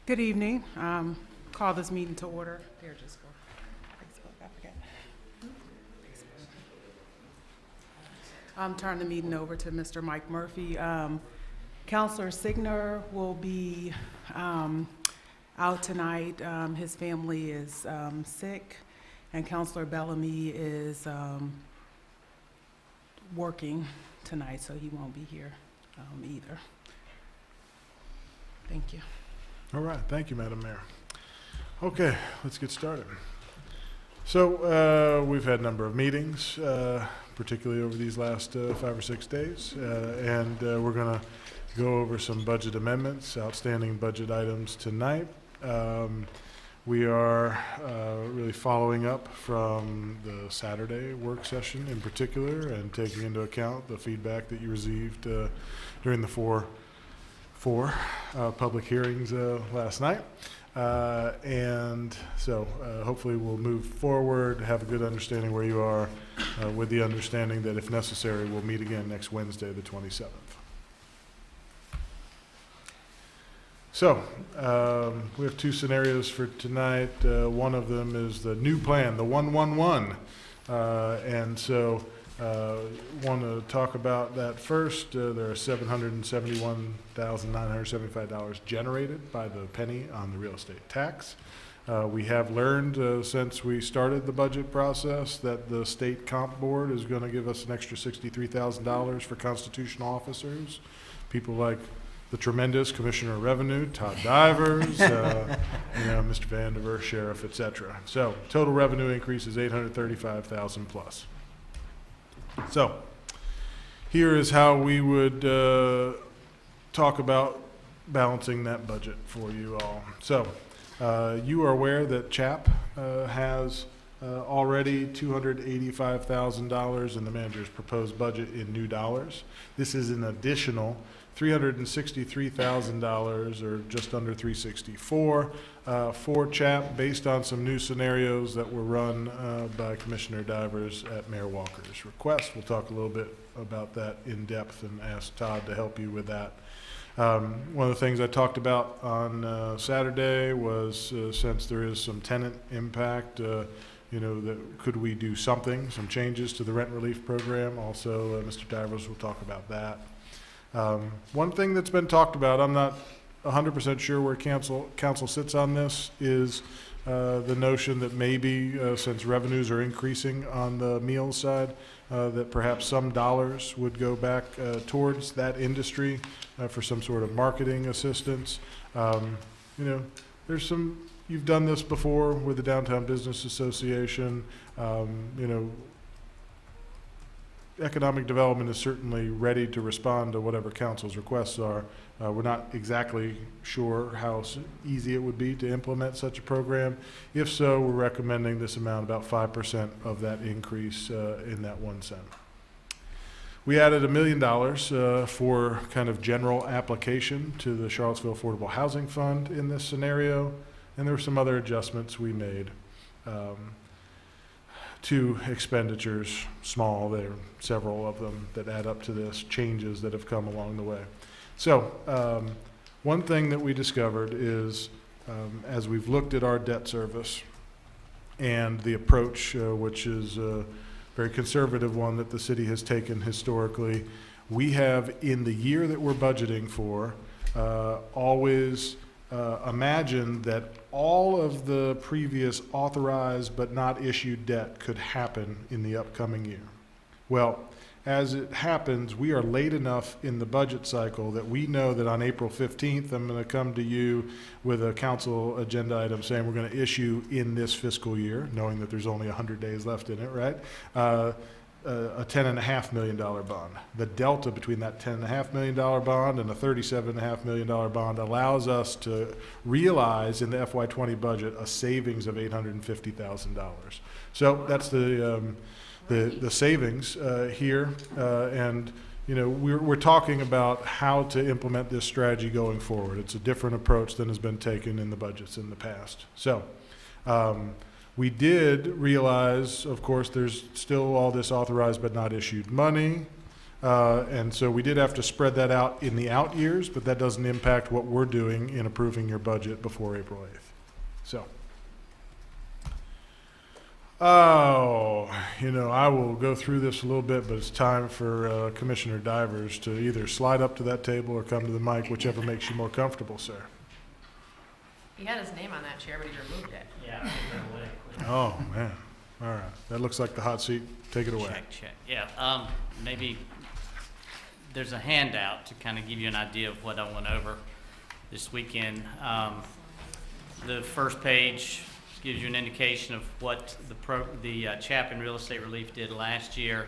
Good evening. Call this meeting to order. There, just go. Facebook, I forget. Turn the meeting over to Mr. Mike Murphy. Counselor Signer will be out tonight. His family is sick, and Counselor Bellamy is working tonight, so he won't be here either. Thank you. All right, thank you, Madam Mayor. Okay, let's get started. So we've had a number of meetings, particularly over these last 5 or 6 days, and we're going to go over some budget amendments, outstanding budget items tonight. We are really following up from the Saturday work session in particular, and taking into account the feedback that you received during the four public hearings last night. And so hopefully we'll move forward, have a good understanding where you are, with the understanding that if necessary, we'll meet again next Wednesday, the 27th. So we have two scenarios for tonight. One of them is the new plan, the 111. And so want to talk about that first. There are $771,975 generated by the penny on the real estate tax. We have learned since we started the budget process that the state comp board is going to give us an extra $63,000 for constitutional officers, people like the tremendous Commissioner of Revenue, Todd Divers, Mr. Vandiver, Sheriff, etc. So total revenue increase is $835,000 plus. So here is how we would talk about balancing that budget for you all. So you are aware that CHAP has already $285,000 in the manager's proposed budget in new dollars. This is an additional $363,000, or just under $364,000, for CHAP, based on some new scenarios that were run by Commissioner Divers at Mayor Walker's request. We'll talk a little bit about that in depth and ask Todd to help you with that. One of the things I talked about on Saturday was since there is some tenant impact, that could we do something, some changes to the rent relief program. Also, Mr. Divers will talk about that. One thing that's been talked about, I'm not 100% sure where council sits on this, is the notion that maybe since revenues are increasing on the meals side, that perhaps some dollars would go back towards that industry for some sort of marketing assistance. There's some, you've done this before with the Downtown Business Association. Economic development is certainly ready to respond to whatever council's requests are. We're not exactly sure how easy it would be to implement such a program. If so, we're recommending this amount, about 5% of that increase in that 1 cent. We added $1 million for kind of general application to the Charlottesville Affordable Housing Fund in this scenario, and there were some other adjustments we made to expenditures, small, there are several of them that add up to this, changes that have come along the way. So one thing that we discovered is as we've looked at our debt service and the approach, which is a very conservative one that the city has taken historically, we have, in the year that we're budgeting for, always imagine that all of the previous authorized but not issued debt could happen in the upcoming year. Well, as it happens, we are late enough in the budget cycle that we know that on April 15th, I'm going to come to you with a council agenda item saying we're going to issue in this fiscal year, knowing that there's only 100 days left in it, right? A $10.5 million bond. The delta between that $10.5 million bond and a $37.5 million bond allows us to realize in the FY20 budget a savings of $850,000. So that's the savings here, and we're talking about how to implement this strategy going forward. It's a different approach than has been taken in the budgets in the past. So. We did realize, of course, there's still all this authorized but not issued money. And so we did have to spread that out in the out years, but that doesn't impact what we're doing in approving your budget before April 8th. So. Oh, I will go through this a little bit, but it's time for Commissioner Divers to either slide up to that table or come to the mic, whichever makes you more comfortable, sir. He had his name on that chair, but he removed it. Yeah, I think that way. Oh, man. All right. That looks like the hot seat. Take it away. Check. Yeah, maybe there's a handout to kind of give you an idea of what I went over this weekend. The first page gives you an indication of what the Chapin Real Estate Relief did last year.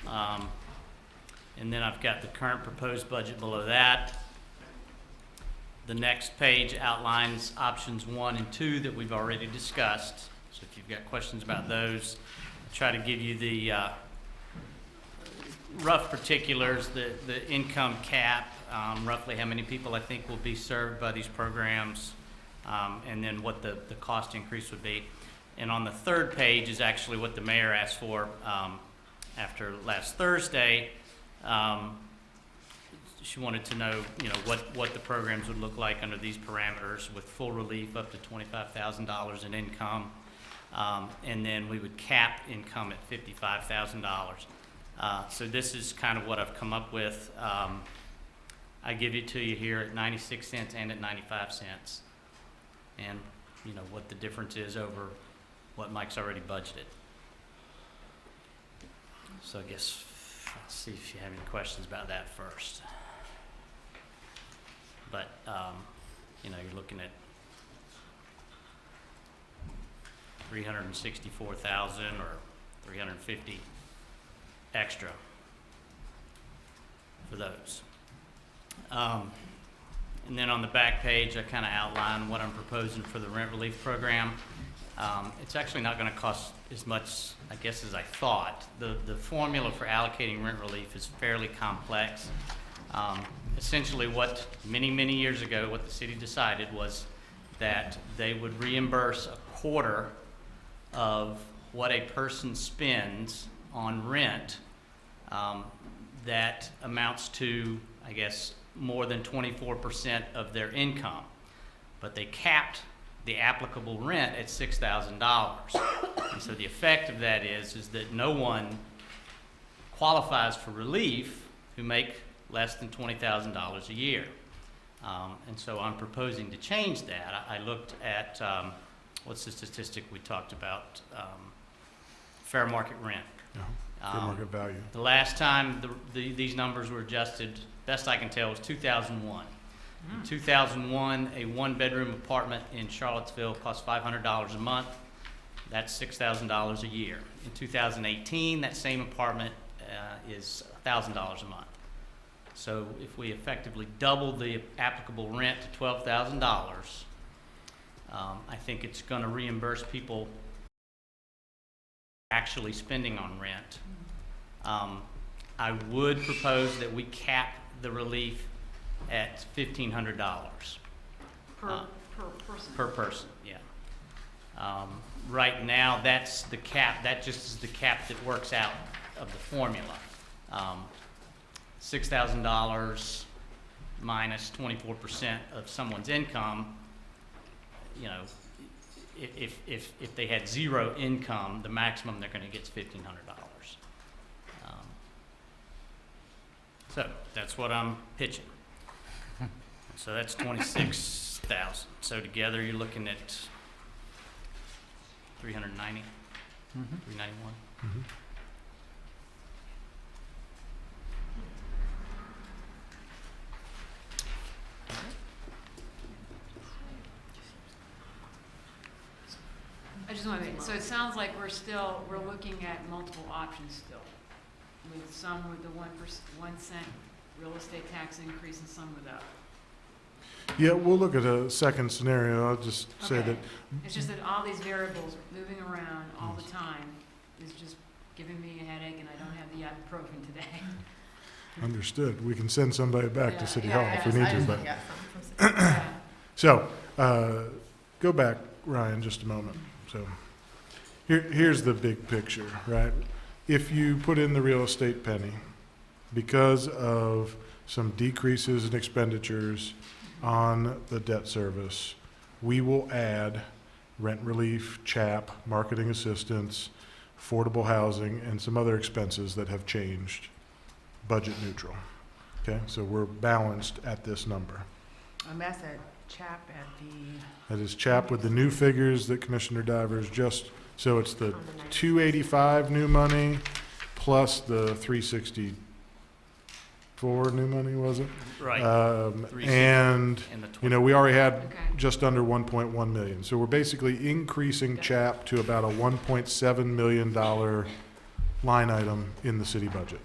And then I've got the current proposed budget below that. The next page outlines options 1 and 2 that we've already discussed. So if you've got questions about those, I'll try to give you the rough particulars, the income cap, roughly how many people I think will be served by these programs, and then what the cost increase would be. And on the third page is actually what the mayor asked for after last Thursday. She wanted to know, what the programs would look like under these parameters with full relief up to $25,000 in income. And then we would cap income at $55,000. So this is kind of what I've come up with. I give it to you here at 96 cents and at 95 cents. And, what the difference is over what Mike's already budgeted. So I guess I'll see if you have any questions about that first. But, you're looking at 364,000 or 350 extra for those. And then on the back page, I kind of outline what I'm proposing for the rent relief program. It's actually not going to cost as much, I guess, as I thought. The formula for allocating rent relief is fairly complex. Essentially what many years ago, what the city decided was that they would reimburse a quarter of what a person spends on rent that amounts to, I guess, more than 24% of their income. But they capped the applicable rent at $6,000. And so the effect of that is that no one qualifies for relief who make less than $20,000 a year. And so I'm proposing to change that. I looked at, what's the statistic we talked about? Fair market rent. Fair market value. The last time these numbers were adjusted, best I can tell, was 2001. In 2001, a one-bedroom apartment in Charlottesville cost $500 a month. That's $6,000 a year. In 2018, that same apartment is $1,000 a month. So if we effectively double the applicable rent to $12,000, I think it's going to reimburse people actually spending on rent. I would propose that we cap the relief at $1,500 Per person. per person. Yeah. Right now, that's the cap. That just is the cap that works out of the formula. $6,000 minus 24% of someone's income. If they had zero income, the maximum they're going to get is $1,500. So that's what I'm pitching. So that's 26,000. So together you're looking at 390, 391. Mhm. I just want to, so it sounds like we're looking at multiple options still, with some with the 1 cent real estate tax increase and some without. Yeah, we'll look at a second scenario. I'll just say Okay. that It's just that all these variables moving around all the time is just giving me a headache, and I don't have the ibuprofen today. understood. We can send somebody back Yeah, to City yeah, Hall if we need I to, just but. got something from City. Yeah. So, go back, Ryan, just a moment. So, here's the big picture, right? If you put in the real estate penny, because of some decreases in expenditures on the debt service, we will add rent relief, CHAP, marketing assistance, affordable housing, and some other expenses that have changed, budget neutral. Okay, so we're balanced at this number. That's at CHAP at the, That is CHAP with the new figures that Commissioner Divers just, so it's the 285 new money plus the 364 new money, was it? Right. 360 And, and the you know, we already had Okay. just under 1.1 million. So we're basically increasing CHAP to about a $1.7 million line item in the city budget.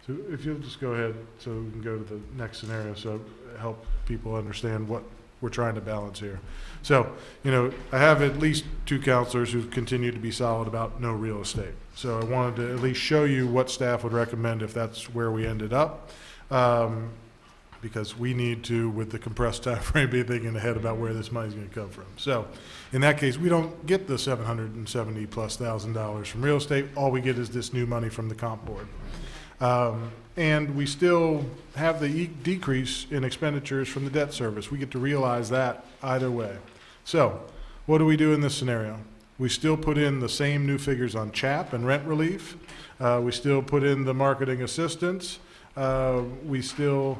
So if you'll just go ahead, so we can go to the next scenario, so help people understand what we're trying to balance here. So, you know, I have at least two counselors who've continued to be solid about no real estate. So I wanted to at least show you what staff would recommend if that's where we ended up. Because we need to, with the compressed time frame, be thinking ahead about where this money's gonna come from. So, in that case, we don't get the $770,000+ from real estate. All we get is this new money from the comp board. And we still have the decrease in expenditures from the debt service. We get to realize that either way. So, what do we do in this scenario? We still put in the same new figures on CHAP and rent relief. We still put in the marketing assistance. We still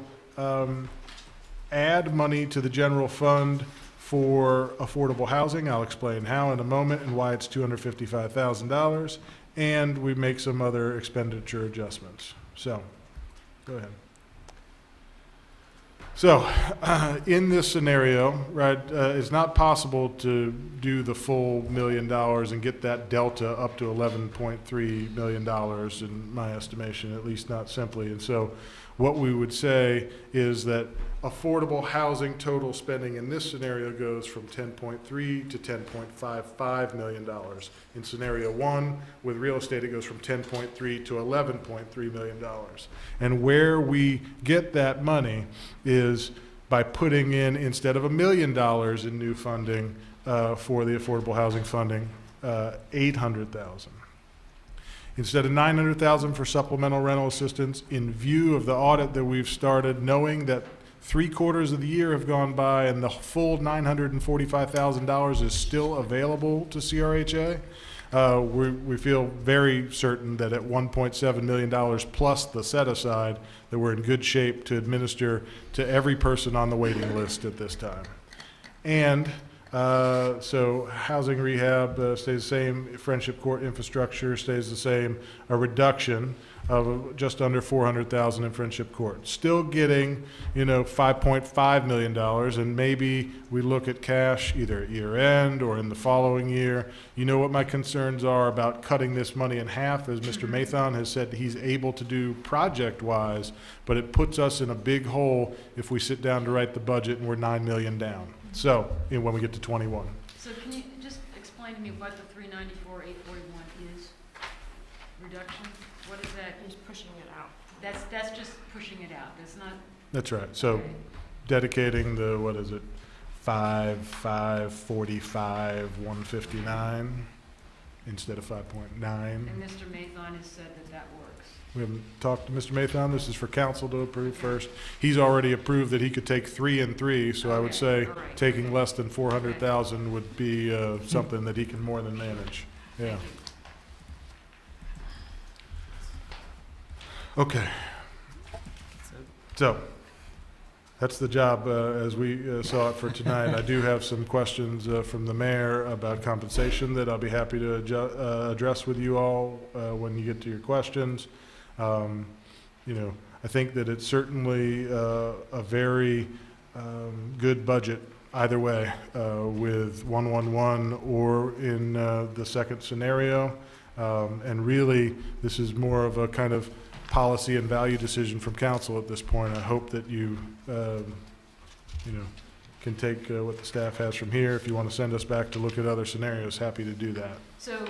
add money to the general fund for affordable housing. I'll explain how in a moment and why it's $255,000. And we make some other expenditure adjustments. So, go ahead. So, in this scenario, right, it's not possible to do the full $1 million and get that delta up to $11.3 million in my estimation, at least not simply. And so, what we would say is that affordable housing total spending in this scenario goes from 10.3 to $10.55 million. In scenario one, with real estate, it goes from 10.3 to $11.3 million. And where we get that money is by putting in, instead of $1 million in new funding for the affordable housing funding, $800,000. Instead of $900,000 for supplemental rental assistance, in view of the audit that we've started, knowing that 3/4 of the year have gone by and the full $945,000 is still available to CRHA, we feel very certain that at $1.7 million plus the set aside, that we're in good shape to administer to every person on the waiting list at this time. And so housing rehab stays the same, Friendship Court infrastructure stays the same, a reduction of just under $400,000 in Friendship Court. Still getting, you know, $5.5 million, and maybe we look at cash either at year end or in the following year. You know what my concerns are about cutting this money in half, as Mr. Mathon has said he's able to do project-wise, but it puts us in a big hole if we sit down to write the budget and we're $9 million down. So, when we get to 21. So can you just explain to me what the 394,841 is? Reduction? What is that? He's pushing it out. That's just pushing it out. That's not. That's right. So, Okay. dedicating the, what is it, 5,545, 159 instead of 5.9. And Mr. Mathon has said that that works. We haven't talked to Mr. Mathon. This is for council to approve first. He's already approved that he could take 3 and 3, so I would Okay, say all right. taking less than 400,000 would be something that he can more than manage. Yeah. Thank you. Okay. So, that's the job as we saw it for tonight. I do have some questions from the mayor about compensation that I'll be happy to address with you all when you get to your questions. You know, I think that it's certainly a very good budget either way, with 111 or in the second scenario. And really, this is more of a kind of policy and value decision from council at this point. I hope that you, you know, can take what the staff has from here. If you want to send us back to look at other scenarios, happy to do that. So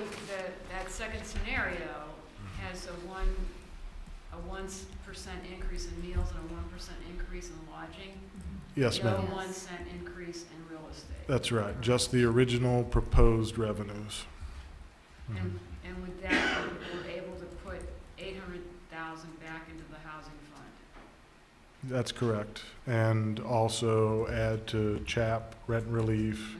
that second scenario has a 1% increase in meals and a 1% increase in lodging. Yes, No ma'am. 1 cent increase in real estate. That's right. Just the original proposed revenues. Mhm. And with that, we're able to put 800,000 back into the housing fund. That's correct. And also add to CHAP, rent relief.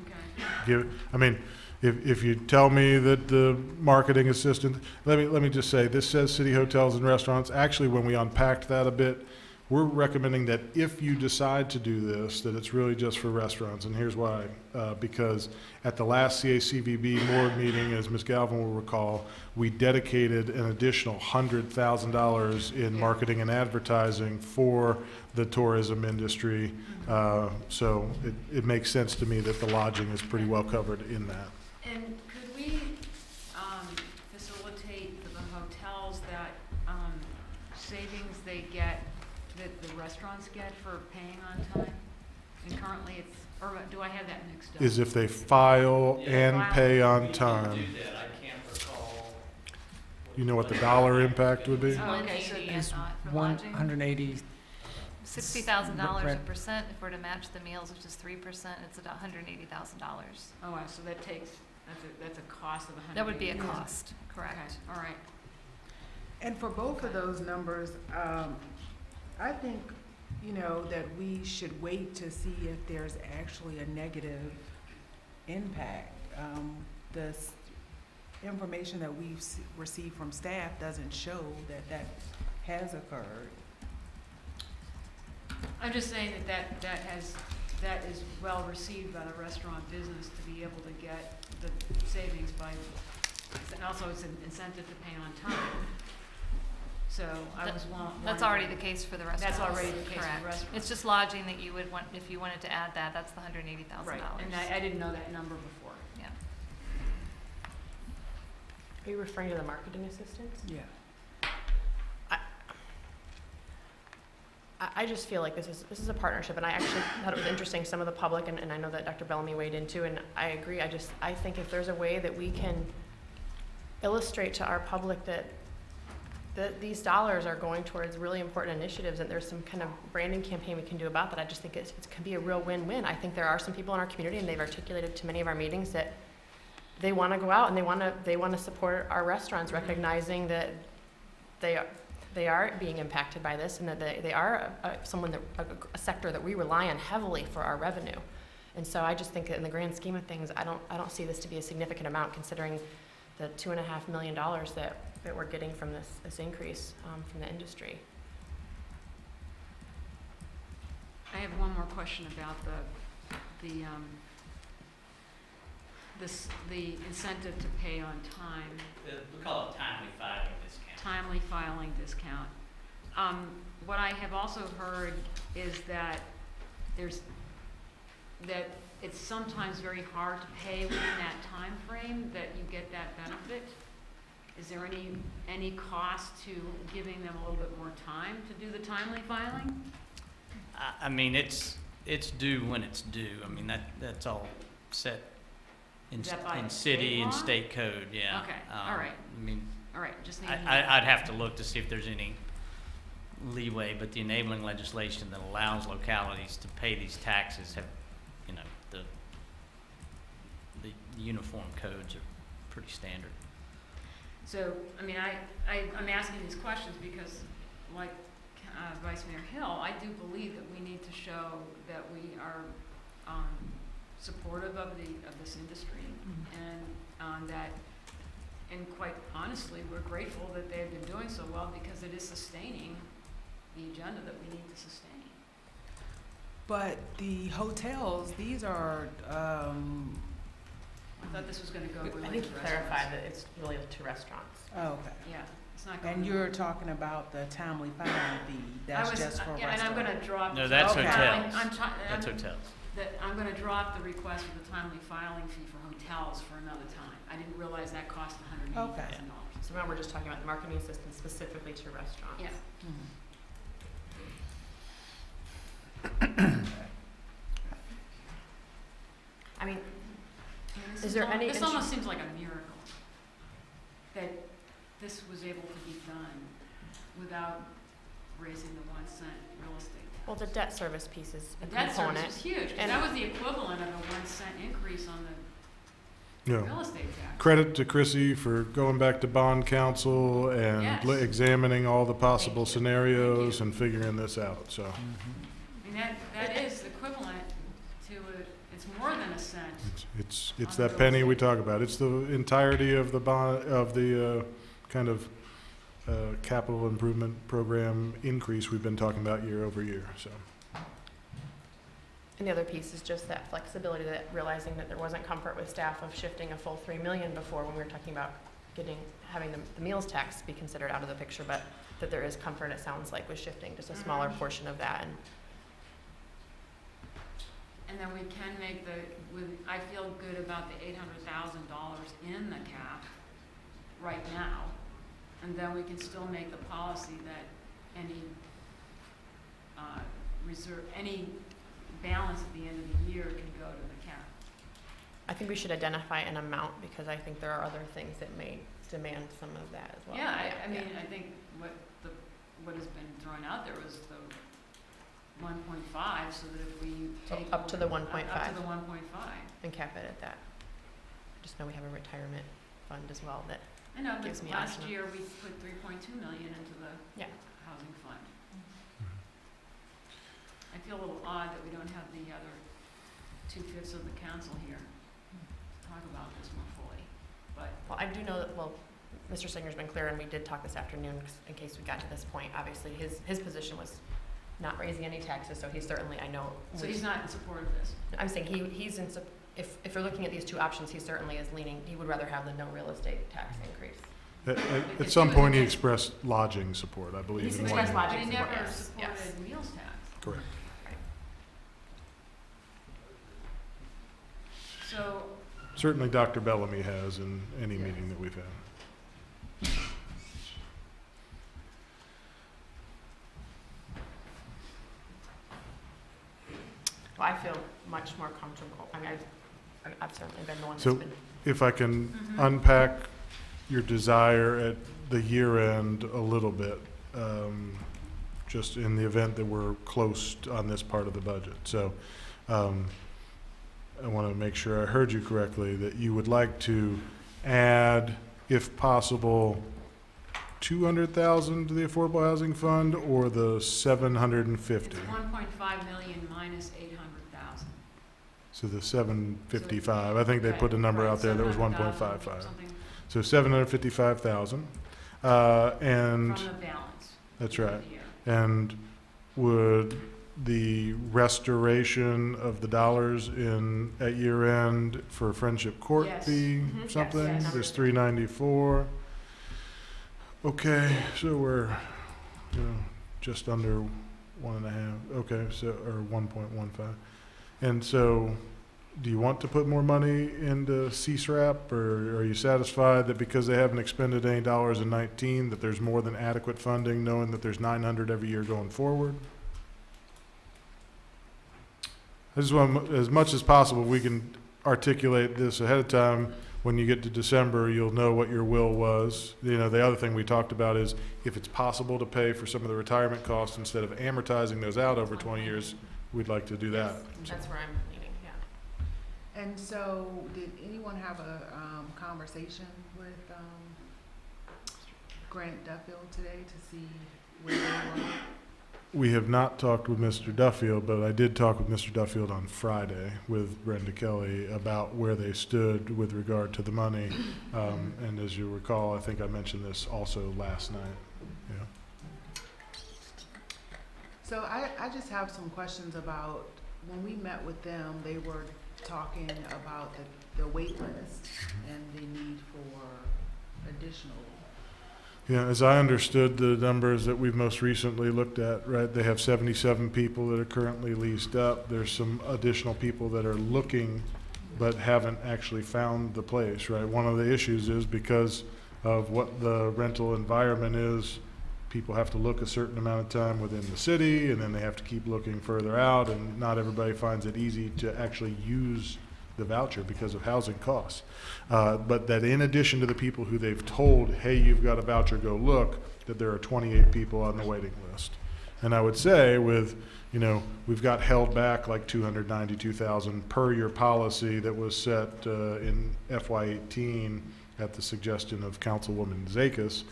Okay. If you tell me that the marketing assistant, let me just say, this says city hotels and restaurants. Actually, when we unpacked that a bit, we're recommending that if you decide to do this, that it's really just for restaurants. And here's why. Because at the last CACVB board meeting, as Ms. Galvin will recall, we dedicated an additional $100,000 in marketing and advertising for the tourism industry. So it makes sense to me that the lodging is pretty well covered in that. And could we facilitate for the hotels that savings they get, that the restaurants get for paying on time? And currently it's, or do I have that mixed up? Is if they file and pay on time. We do that, I can't recall. You know what the dollar impact would be? Oh, okay, so Is for lodging. 180, $60,000 a Right. percent, if we're to match the meals, which is 3%, it's about $180,000. Oh, wow, so that takes, that's a cost of $180,000. That would be a cost, correct. Okay, all right. And for both of those numbers, I think, that we should wait to see if there's actually a negative impact. The information that we've received from staff doesn't show that has occurred. I'm just saying that is well received by the restaurant business to be able to get the savings by, and also it's an incentive to pay on time. So I was That's already the case for the restaurants. That's already the case for the Correct. restaurants. It's just lodging that you would want, if you wanted to add that, that's the $180,000. Right, and I didn't know that number before. Yeah. Are you referring to the marketing assistants? Yeah. I just feel like this is a partnership, and I actually thought it was interesting, some of the public, and I know that Dr. Bellamy weighed in too, and I agree. I think if there's a way that we can illustrate to our public that these dollars are going towards really important initiatives, and there's some kind of branding campaign we can do about that, I just think it can be a real win-win. I think there are some people in our community, and they've articulated to many of our meetings that they want to go out and they want to support our restaurants, recognizing that they are being impacted by this, and that they are a sector that we rely on heavily for our revenue. And so I just think that in the grand scheme of things, I don't see this to be a significant amount, considering the $2.5 million that we're getting from this increase from the industry. I have one more question about the incentive to pay on time. We call it timely filing discount. Timely filing discount. What I have also heard is that that it's sometimes very hard to pay within that time frame that you get that benefit. Is there any cost to giving them a little bit more time to do the timely filing? I mean, it's due when it's due. I mean, that's all set in Is that by city state and law? state code, yeah. Okay, all right. I mean, All right, just need to know. I'd have to look to see if there's any leeway, but the enabling legislation that allows localities to pay these taxes have, the uniform codes are pretty standard. So, I mean, I'm asking these questions because, like Vice Mayor Hill, I do believe that we need to show that we are supportive of this industry, and quite honestly, we're grateful that they've been doing so well, because it is sustaining the agenda that we need to sustain. But the hotels, these are, I thought this was gonna go I really think to you restaurants. clarified that it's related to restaurants. okay. Yeah, it's not going. And you're talking about the timely filing fee, that's just for Yeah, and I'm restaurants. gonna drop. No, that's Okay. hotels. I'm That's hotels. I'm gonna drop the request for the timely filing fee for hotels for another time. I didn't realize that cost $180,000. So now we're just talking about the marketing assistance specifically to restaurants. Yeah. I mean, This Is there any This int- almost seems like a miracle, that this was able to be done without raising the 1 cent real estate tax. well, the debt service piece is a The debt service component. was huge, 'cause And- that was the equivalent of a 1 cent increase on You know, real estate tax. credit to Chrissy for going back to bond counsel and Yes. examining all the possible Thank you. scenarios and figuring this out, so. I mean, that is equivalent to, it's more than a cent. It's On that real penny we estate. talk about. It's the entirety of the bond, of the kind of capital improvement program increase we've been talking about year over year, so. And the other piece is just that flexibility, that realizing that there wasn't comfort with staff of shifting a full 3 million before when we were talking about having the meals tax be considered out of the picture, but that there is comfort, it sounds like, with shifting just a smaller Mhm. portion of that. And then we can make I feel good about the $800,000 in the cap right now. And then we can still make the policy that any any balance at the end of the year can go to the cap. I think we should identify an amount, because I think there are other things that may demand some of that as well. Yeah, I mean, I think what has been thrown out there was the 1.5, so that if we take. Up to the Up 1.5. to the 1.5. And cap it at that. Just know we have a retirement fund as well that, I know, but Gives me last asthma. year we put 3.2 million into the Yeah. housing fund. I feel a little odd that we don't have the other 2/5 of the council here to talk about this more fully, but. well, I do know that, well, Mr. Singer's been clear, and we did talk this afternoon, in case we got to this point. Obviously, his position was not raising any taxes, so he certainly, I know. So he's not in support of this? I'm saying he's in, if you're looking at these two options, he certainly is leaning, he would rather have the no real estate tax increase. At some point, he expressed lodging support, I believe. He's in one expressed of- lodging But he support, never yes, yes. supported meals tax. Correct. So, Certainly Dr. Bellamy has in any Yeah. meeting that we've had. Well, I feel much more comfortable, I mean, I've certainly been the one that's So- been, If I can Mhm. unpack your desire at the year end a little bit, just in the event that we're close on this part of the budget. So I want to make sure I heard you correctly, that you would like to add, if possible, 200,000 to the Affordable Housing Fund, or the 750? it's 1.5 million minus 800,000. So the 755, I think they put a number out there that was 1.55. Something So 755,000. And from the balance. that's of right. the year. And would the restoration of the dollars at year end for Friendship Court Yes. be Mhm. Yes, something? yes. There's 394. Okay, so we're, just under 1.5, okay, so, or 1.15. And so, do you want to put more money into CSRAP, or are you satisfied that because they haven't expended any dollars in 19, that there's more than adequate funding, knowing that there's 900 every year going forward? I just want, as much as possible, we can articulate this ahead of time. When you get to December, you'll know what your will was. The other thing we talked about is, if it's possible to pay for some of the retirement costs instead of amortizing those out over 20 years, we'd like to do that. that's where I'm leaning, yeah. And so, did anyone have a conversation with Grant Duffield today to see where they were? We have not talked with Mr. Duffield, but I did talk with Mr. Duffield on Friday with Brenda Kelly about where they stood with regard to the money. And as you recall, I think I mentioned this also last night. Yeah. So I just have some questions about, when we met with them, they were talking about the wait list and the need for additional. Yeah, as I understood the numbers that we've most recently looked at, right, they have 77 people that are currently leased up. There's some additional people that are looking but haven't actually found the place, right? One of the issues is, because of what the rental environment is, people have to look a certain amount of time within the city, and then they have to keep looking further out, and not everybody finds it easy to actually use the voucher because of housing costs. But that in addition to the people who they've told, hey, you've got a voucher, go look, that there are 28 people on the waiting list. And I would say with, we've got held back like 292,000 per your policy that was set in FY18 at the suggestion of Councilwoman Zakis,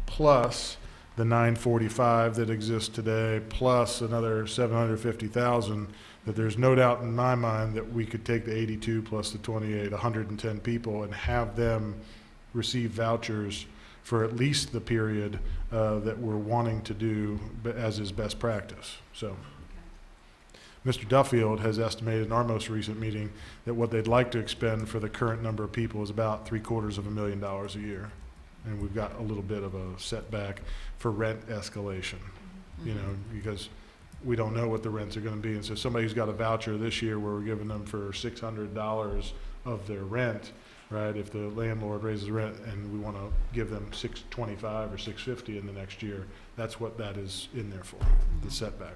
plus the 945 that exists today, plus another 750,000, that there's no doubt in my mind that we could take the 82 plus the 28, 110 people, and have them receive vouchers for at least the period that we're wanting to do as is best practice. So Mr. Duffield has estimated in our most recent meeting that what they'd like to expend for the current number of people is about $750,000 a year. And we've got a little bit of a setback for rent escalation, because we don't know what the rents are going to be. And so somebody who's got a voucher this year where we're giving them for $600 of their rent, right? If the landlord raises rent and we want to give them $625 or $650 in the next year, that's what that is in there for, the setback.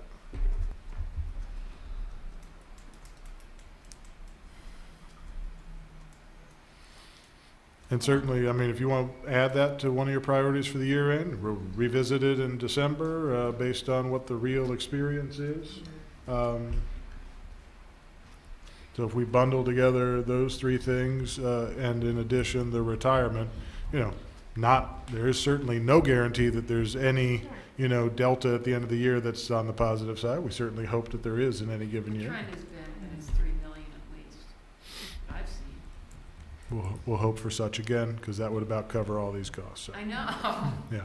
And certainly, I mean, if you want to add that to one of your priorities for the year end, we'll revisit it in December based on what the real experience is. So if we bundle together those three things and in addition the retirement, there is certainly no guarantee that there's any, delta at the end of the year that's on the positive side. We certainly hope that there is in any given The year. trend has been that it's 3 million at least, I've seen. We'll hope for such again, because that would about cover all these costs. So. I know. Yeah.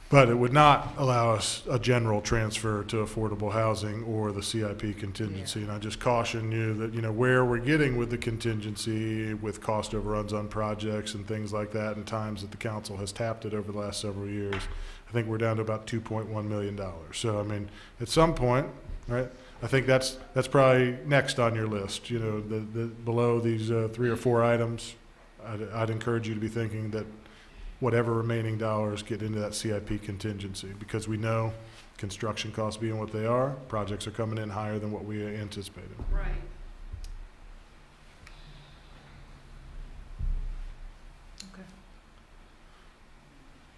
But it would not allow us a general transfer to affordable housing or the CIP contingency. And I just caution you that, where we're getting with the contingency, with cost overruns on projects and things like that, and times that the council has tapped it over the last several years, I think we're down to about $2.1 million. So, I mean, at some point, right, I think that's probably next on your list, the below these 3 or 4 items. I'd encourage you to be thinking that whatever remaining dollars get into that CIP contingency, because we know construction costs being what they are, projects are coming in higher than what we anticipated. Right.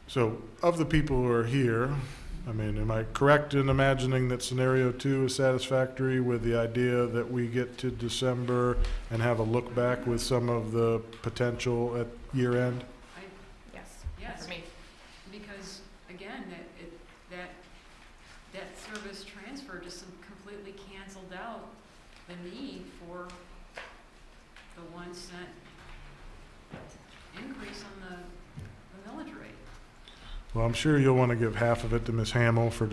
So of the people who are here, I mean, am I correct in imagining that scenario 2 is satisfactory with the idea that we get to December and have a look back with some of the potential at year end? Yes, Yes, for me. because again, that service transfer just completely canceled out the need for the 1 cent increase on the millage rate. Well, I'm sure you'll want to give half of it to Ms. Hamill for,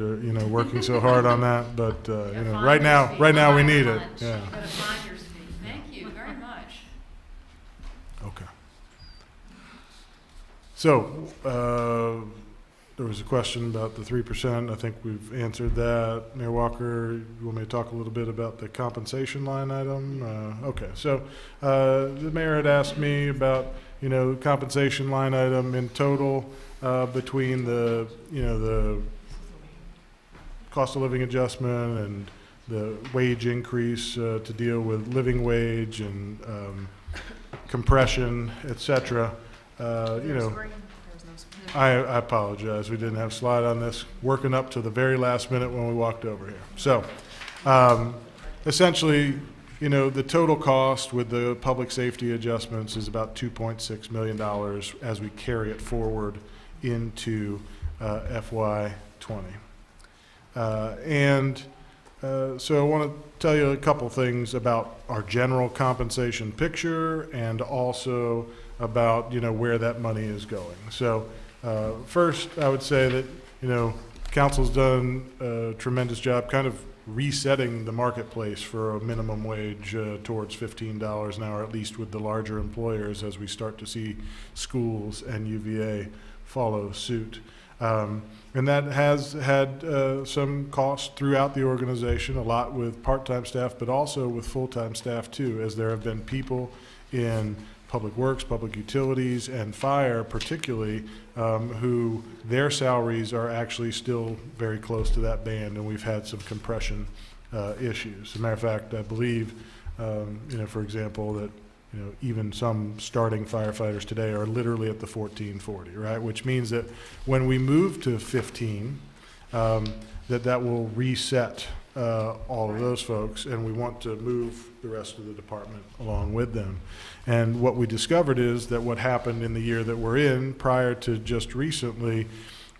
working so hard on that, but, right now we need it. Yeah. You got a finder's fee. Thank you very much. Okay. So, there was a question about the 3%. I think we've answered that. Mayor Walker, you want me to talk a little bit about the compensation line item? Okay. So, the mayor had asked me about, compensation line item in total between the cost of living adjustment and the wage increase to deal with living wage and compression, et cetera. I apologize. We didn't have a slide on this. Working up to the very last minute when we walked over here. So, essentially, the total cost with the public safety adjustments is about $2.6 million as we carry it forward into FY20. So I want to tell you a couple things about our general compensation picture and also about, where that money is going. So first, I would say that, council's done a tremendous job kind of resetting the marketplace for a minimum wage towards $15 an hour, at least with the larger employers, as we start to see schools and UVA follow suit. And that has had some cost throughout the organization, a lot with part-time staff, but also with full-time staff too, as there have been people in public works, public utilities, and fire particularly, who their salaries are actually still very close to that band, and we've had some compression issues. As a matter of fact, I believe, for example, that even some starting firefighters today are literally at the 1440, right? Which means that when we move to 15, that will reset all of those folks, and we want to move the rest of the department along with them. And what we discovered is that what happened in the year that we're in, prior to just recently,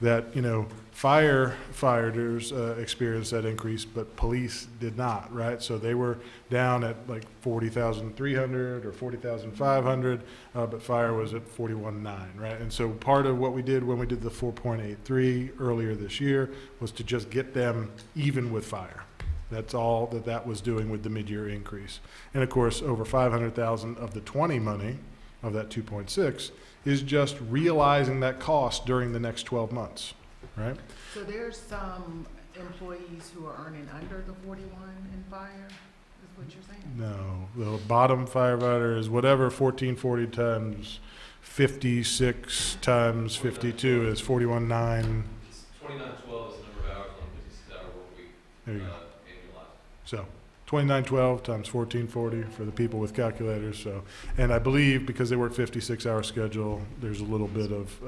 that, you know, firefighters experienced that increase, but police did not, right? So they were down at like 40,300 or 40,500, but fire was at 41.9, right? And so part of what we did when we did the 4.83 earlier this year was to just get them even with fire. That's all that was doing with the mid-year increase. And of course, over 500,000 of the 20 money of that 2.6 is just realizing that cost during the next 12 months, right? So there's some employees who are earning under the 41 in fire, is what you're saying? No, the bottom firefighter is whatever 1440 times 56 times 52 is 41.9. It's 2912 is the number of hours on a 56-hour work week, There you go. annualized. So 2912 times 1440 for the people with calculators. So, and I believe because they work 56-hour schedule, there's a little bit of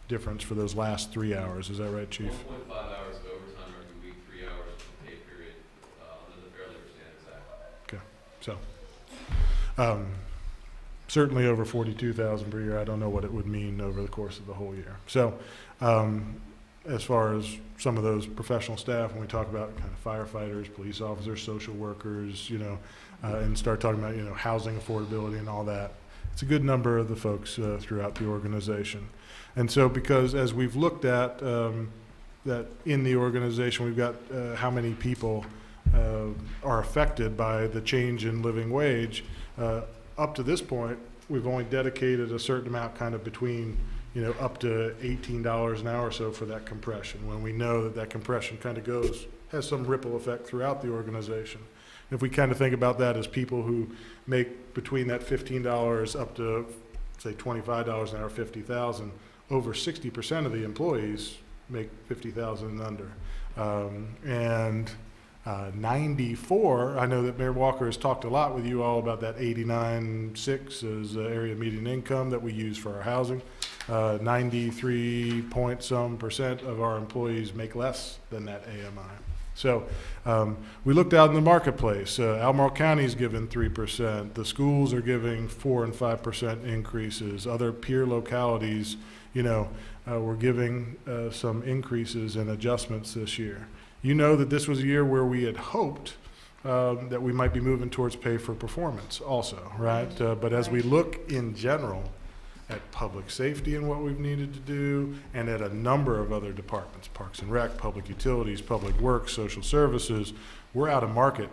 difference for those last 3 hours. Is that right, Chief? 1.5 hours of overtime every week, 3 hours of pay period under the Fair Labor Standards Act. So, certainly over 42,000 per year. I don't know what it would mean over the course of the whole year. So, as far as some of those professional staff, when we talk about kind of firefighters, police officers, social workers, you know, and start talking about, you know, housing affordability and all that, it's a good number of the folks throughout the organization. And so because as we've looked at that in the organization, we've got how many people are affected by the change in living wage. Up to this point, we've only dedicated a certain amount kind of between, you know, up to $18 an hour or so for that compression, when we know that that compression kind of has some ripple effect throughout the organization. If we kind of think about that as people who make between that $15 up to, say, $25 an hour, 50,000, over 60% of the employees make 50,000 and under. And 94, I know that Mayor Walker has talked a lot with you all about that 89.6 as area median income that we use for our housing. 93 point some percent of our employees make less than that AMI. So we looked out in the marketplace. Albemarle County's given 3%. The schools are giving 4 and 5% increases. Other peer localities, you know, we're giving some increases and adjustments this year. You know that this was a year where we had hoped that we might be moving towards pay for performance also, right? But as we look in general at public safety and what we've needed to do, and at a number of other departments, Parks and Rec, Public Utilities, Public Works, Social Services, we're out of market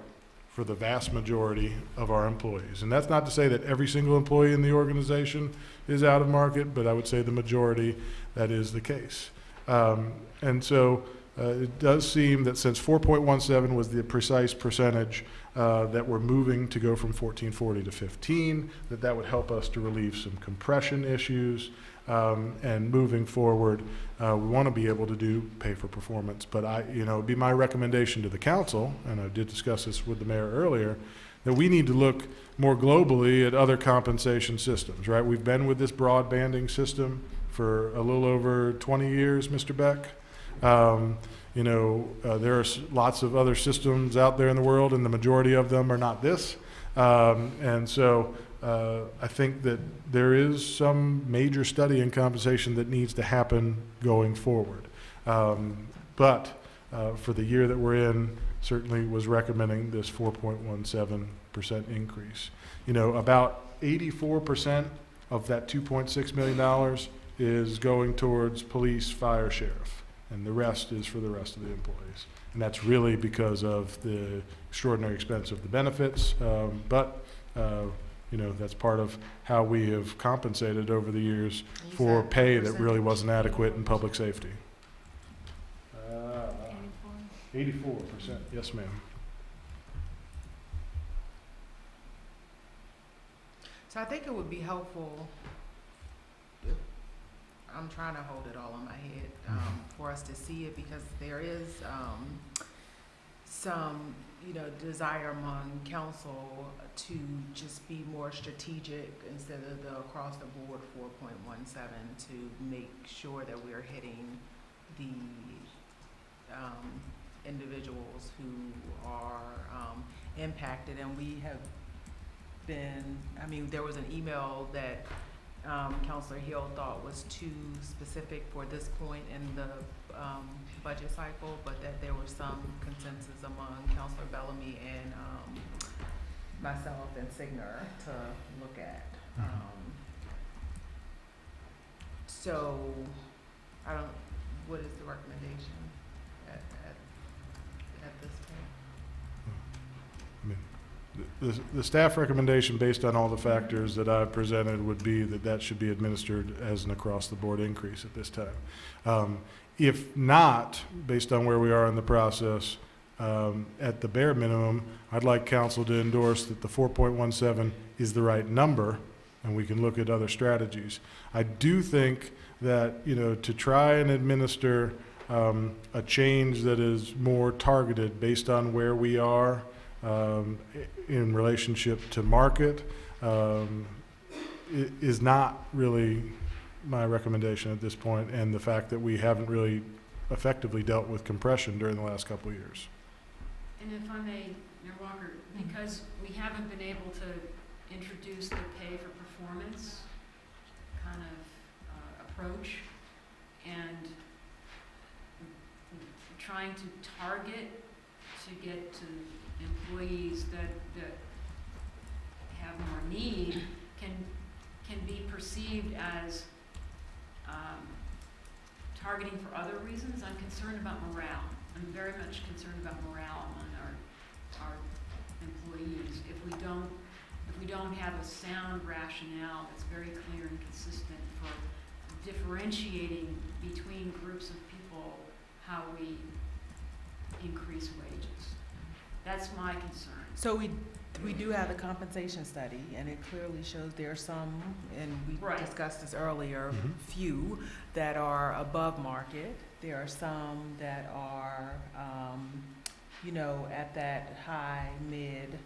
for the vast majority of our employees. And that's not to say that every single employee in the organization is out of market, but I would say the majority, that is the case. And so it does seem that since 4.17 was the precise percentage that we're moving to go from 1440 to 15, that would help us to relieve some compression issues. And moving forward, we want to be able to do pay for performance. But it'd be my recommendation to the council, and I did discuss this with the mayor earlier, that we need to look more globally at other compensation systems, right? We've been with this broad banding system for a little over 20 years, Mr. Beck. There are lots of other systems out there in the world, and the majority of them are not this. And so I think that there is some major study in compensation that needs to happen going forward. But for the year that we're in, certainly was recommending this 4.17% increase. You know, about 84% of that $2.6 million is going towards police, fire, sheriff, and the rest is for the rest of the employees. And that's really because of the extraordinary expense of the benefits, but that's part of how we have compensated over the years for pay that really wasn't adequate in public safety. 84%, yes, ma'am. So I think it would be helpful, I'm trying to hold it all in my head, for us to see it, because there is some, desire among council to just be more strategic instead of the across the board 4.17, to make sure that we're hitting the individuals who are impacted, and we have been, I mean, there was an email that Counselor Hill thought was too specific for this point in the budget cycle, but that there was some consensus among Counselor Bellamy and myself and Signer to look at. So, I don't, what is the recommendation at this point? I mean, the staff recommendation, based on all the factors that I've presented, would be that that should be administered as an across-the-board increase at this time. If not, based on where we are in the process, at the bare minimum, I'd like council to endorse that the 4.17 is the right number, and we can look at other strategies. I do think that, you know, to try and administer a change that is more targeted based on where we are in relationship to market is not really my recommendation at this point, and the fact that we haven't really effectively dealt with compression during the last couple of years. And if I may, Mayor Walker, because we haven't been able to introduce the pay for performance kind of approach, and trying to target to get to employees that have more need can be perceived as targeting for other reasons. I'm concerned about morale. I'm very much concerned about morale among our employees. If we don't have a sound rationale that's very clear and consistent for differentiating between groups of people how we increase wages. That's my concern. So we do have the compensation study, and it clearly shows there are some, and we Right. discussed this earlier, Mhm. few that are above market. There are some that are, you know, at that high, mid,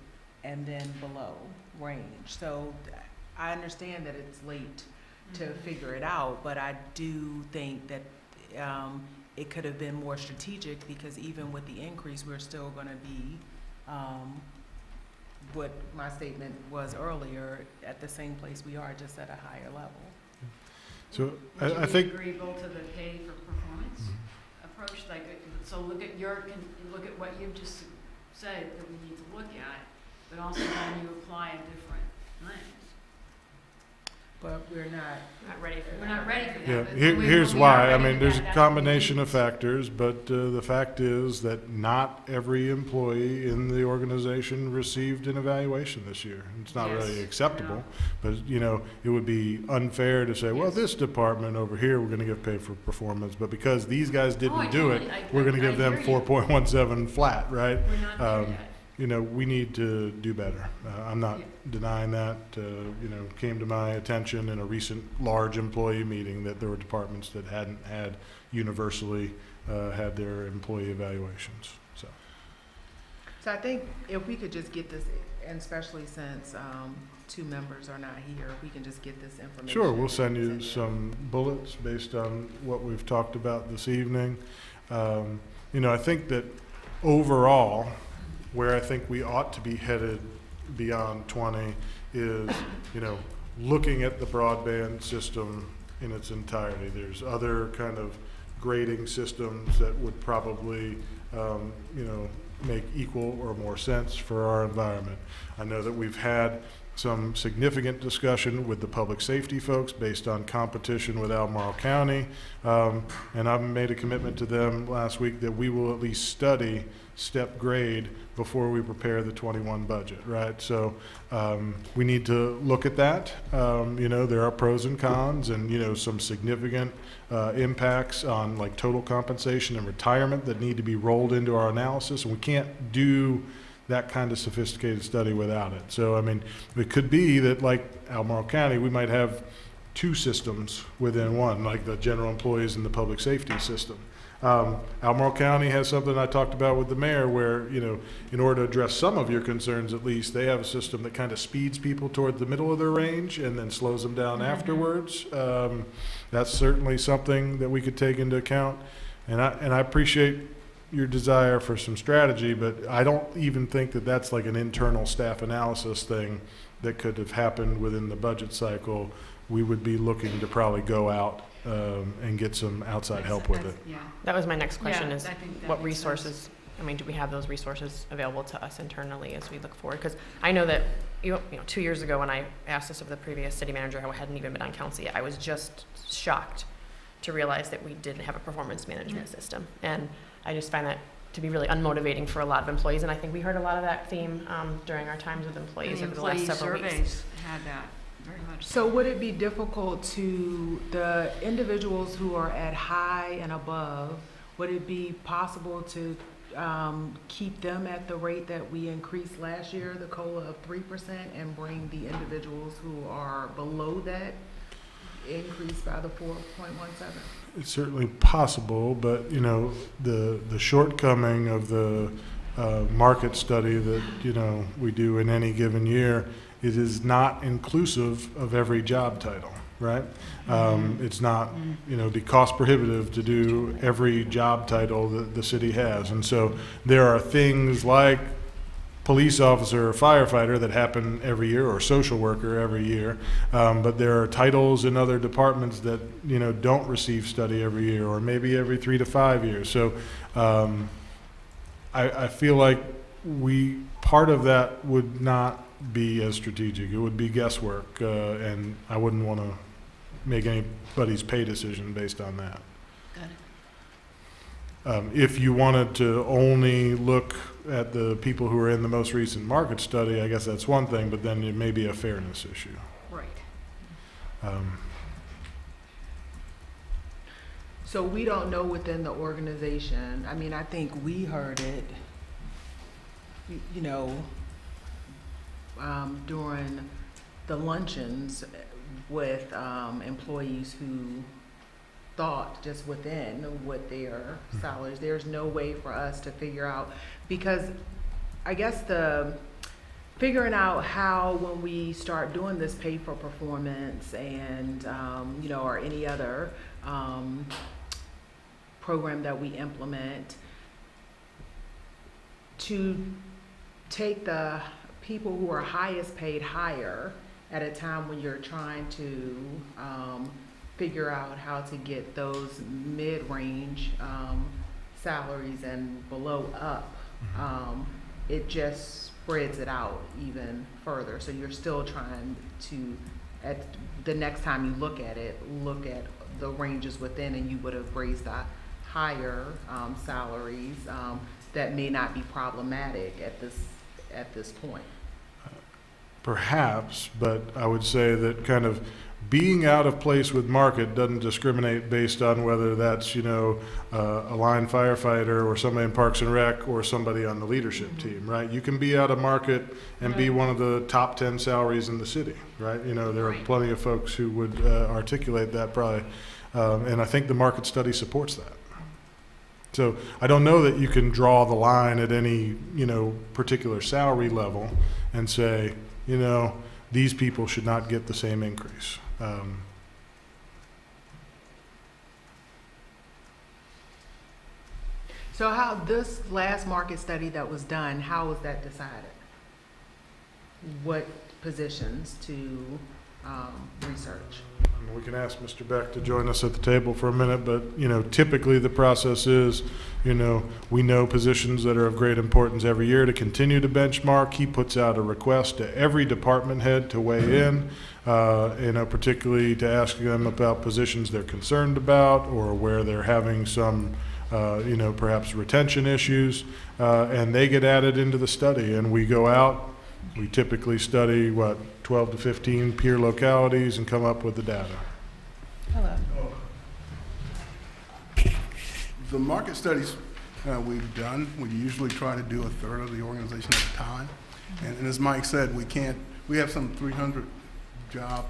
and then below range. So I understand that it's late to figure it out, but I do think that it could have been more strategic, because even with the increase, we're still gonna be, what my statement was earlier, at the same place we are, just at a higher level. So Would I you be think, agreeable to the pay for performance approach? Like, so look at what you've just said that we need to look at, but also then you apply a different lens. But we're not, Not ready for that. We're not ready for that. yeah, but here, we- here's we are why. I ready mean, for there's that. a That's what we combination need. of factors, but the fact is that not every employee in the organization received an evaluation this year. It's not really Yes, acceptable, no. but, you know, it would be unfair to say, well, Yes. this department over here, we're gonna give pay for performance, but because these guys Oh, I didn't do it, totally- we're gonna give them hear you. 4.17 flat, right? We're not there yet. You know, we need to do better. I'm not Yeah. denying that. You know, came to my attention in a recent large employee meeting that there were departments that hadn't had universally had their employee evaluations. So, so I think if we could just get this, and especially since two members are not here, if we can just get this information. sure, we'll send you and some bullets based on what we've talked about this evening. You know, I think that overall, where I think we ought to be headed beyond 20 is, you know, looking at the broadband system in its entirety. There's other kind of grading systems that would probably, you know, make equal or more sense for our environment. I know that we've had some significant discussion with the public safety folks based on competition with Albemarle County. And I've made a commitment to them last week that we will at least study step grade before we prepare the 21 budget, right? So we need to look at that. You know, there are pros and cons, and, you know, some significant impacts on like total compensation and retirement that need to be rolled into our analysis, and we can't do that kind of sophisticated study without it. So, I mean, it could be that, like Albemarle County, we might have two systems within one, like the general employees and the public safety system. Albemarle County has something I talked about with the mayor where, you know, in order to address some of your concerns at least, they have a system that kind of speeds people toward the middle of their range and then slows them down afterwards. That's certainly something that we could take into account. And I appreciate your desire for some strategy, but I don't even think that that's like an internal staff analysis thing that could have happened within the budget cycle. We would be looking to probably go out and get some outside help with it. Yeah. That was my next question Yeah, is, I think that what makes sense. resources, I mean, do we have those resources available to us internally as we look forward? Because I know that, 2 years ago when I asked this of the previous city manager who hadn't even been on council yet, I was just shocked to realize that we didn't have a performance management system. And I just find that to be really unmotivating for a lot of employees. And I think we heard a lot of that theme during our times with employees over the last several weeks. Surveys had that, very much. So would it be difficult to the individuals who are at high and above, would it be possible to keep them at the rate that we increased last year, the COLA of 3%, and bring the individuals who are below that increase by the 4.17? It's certainly possible, but, the shortcoming of the market study that, we do in any given year, it is not inclusive of every job title, right? It's not, be cost prohibitive to do every job title that the city has. And so there are things like police officer or firefighter that happen every year, or social worker every year. But there are titles in other departments that, don't receive study every year, or maybe every 3 to 5 years. So I feel like part of that would not be as strategic. It would be guesswork, and I wouldn't want to make anybody's pay decision based on that. If you wanted to only look at the people who are in the most recent market study, I guess that's one thing, but then it may be a fairness issue. Right. So we don't know within the organization, I mean, I think we heard it, during the luncheons with employees who thought just within what their salaries. There's no way for us to figure out, because I guess figuring out how, when we start doing this pay for performance and, or any other program that we implement, to take the people who are highest paid higher at a time when you're trying to figure out how to get those mid-range salaries and below up, it just spreads it out even further. So you're still trying to, at the next time you look at it, look at the ranges within, and you would have raised the higher salaries that may not be problematic at this point. Perhaps, but I would say that kind of being out of place with market doesn't discriminate based on whether that's, a line firefighter or somebody in Parks and Rec or somebody on the leadership team, right? You can be out of market and be one of the top 10 salaries in the city, right? There are plenty of folks who would articulate that probably, and I think the market study supports that. So I don't know that you can draw the line at any, particular salary level and say, these people should not get the same increase. So how this last market study that was done, how was that decided? What positions to research? We can ask Mr. Beck to join us at the table for a minute, but, typically the process is, we know positions that are of great importance every year to continue to benchmark. He puts out a request to every department head to weigh in, particularly to ask them about positions they're concerned about or where they're having some, perhaps retention issues, and they get added into the study, and we go out. We typically study, 12 to 15 peer localities and come up with the data. Hello. The market studies we've done, we usually try to do a third of the organization at a time. And as Mike said, we have some 300 job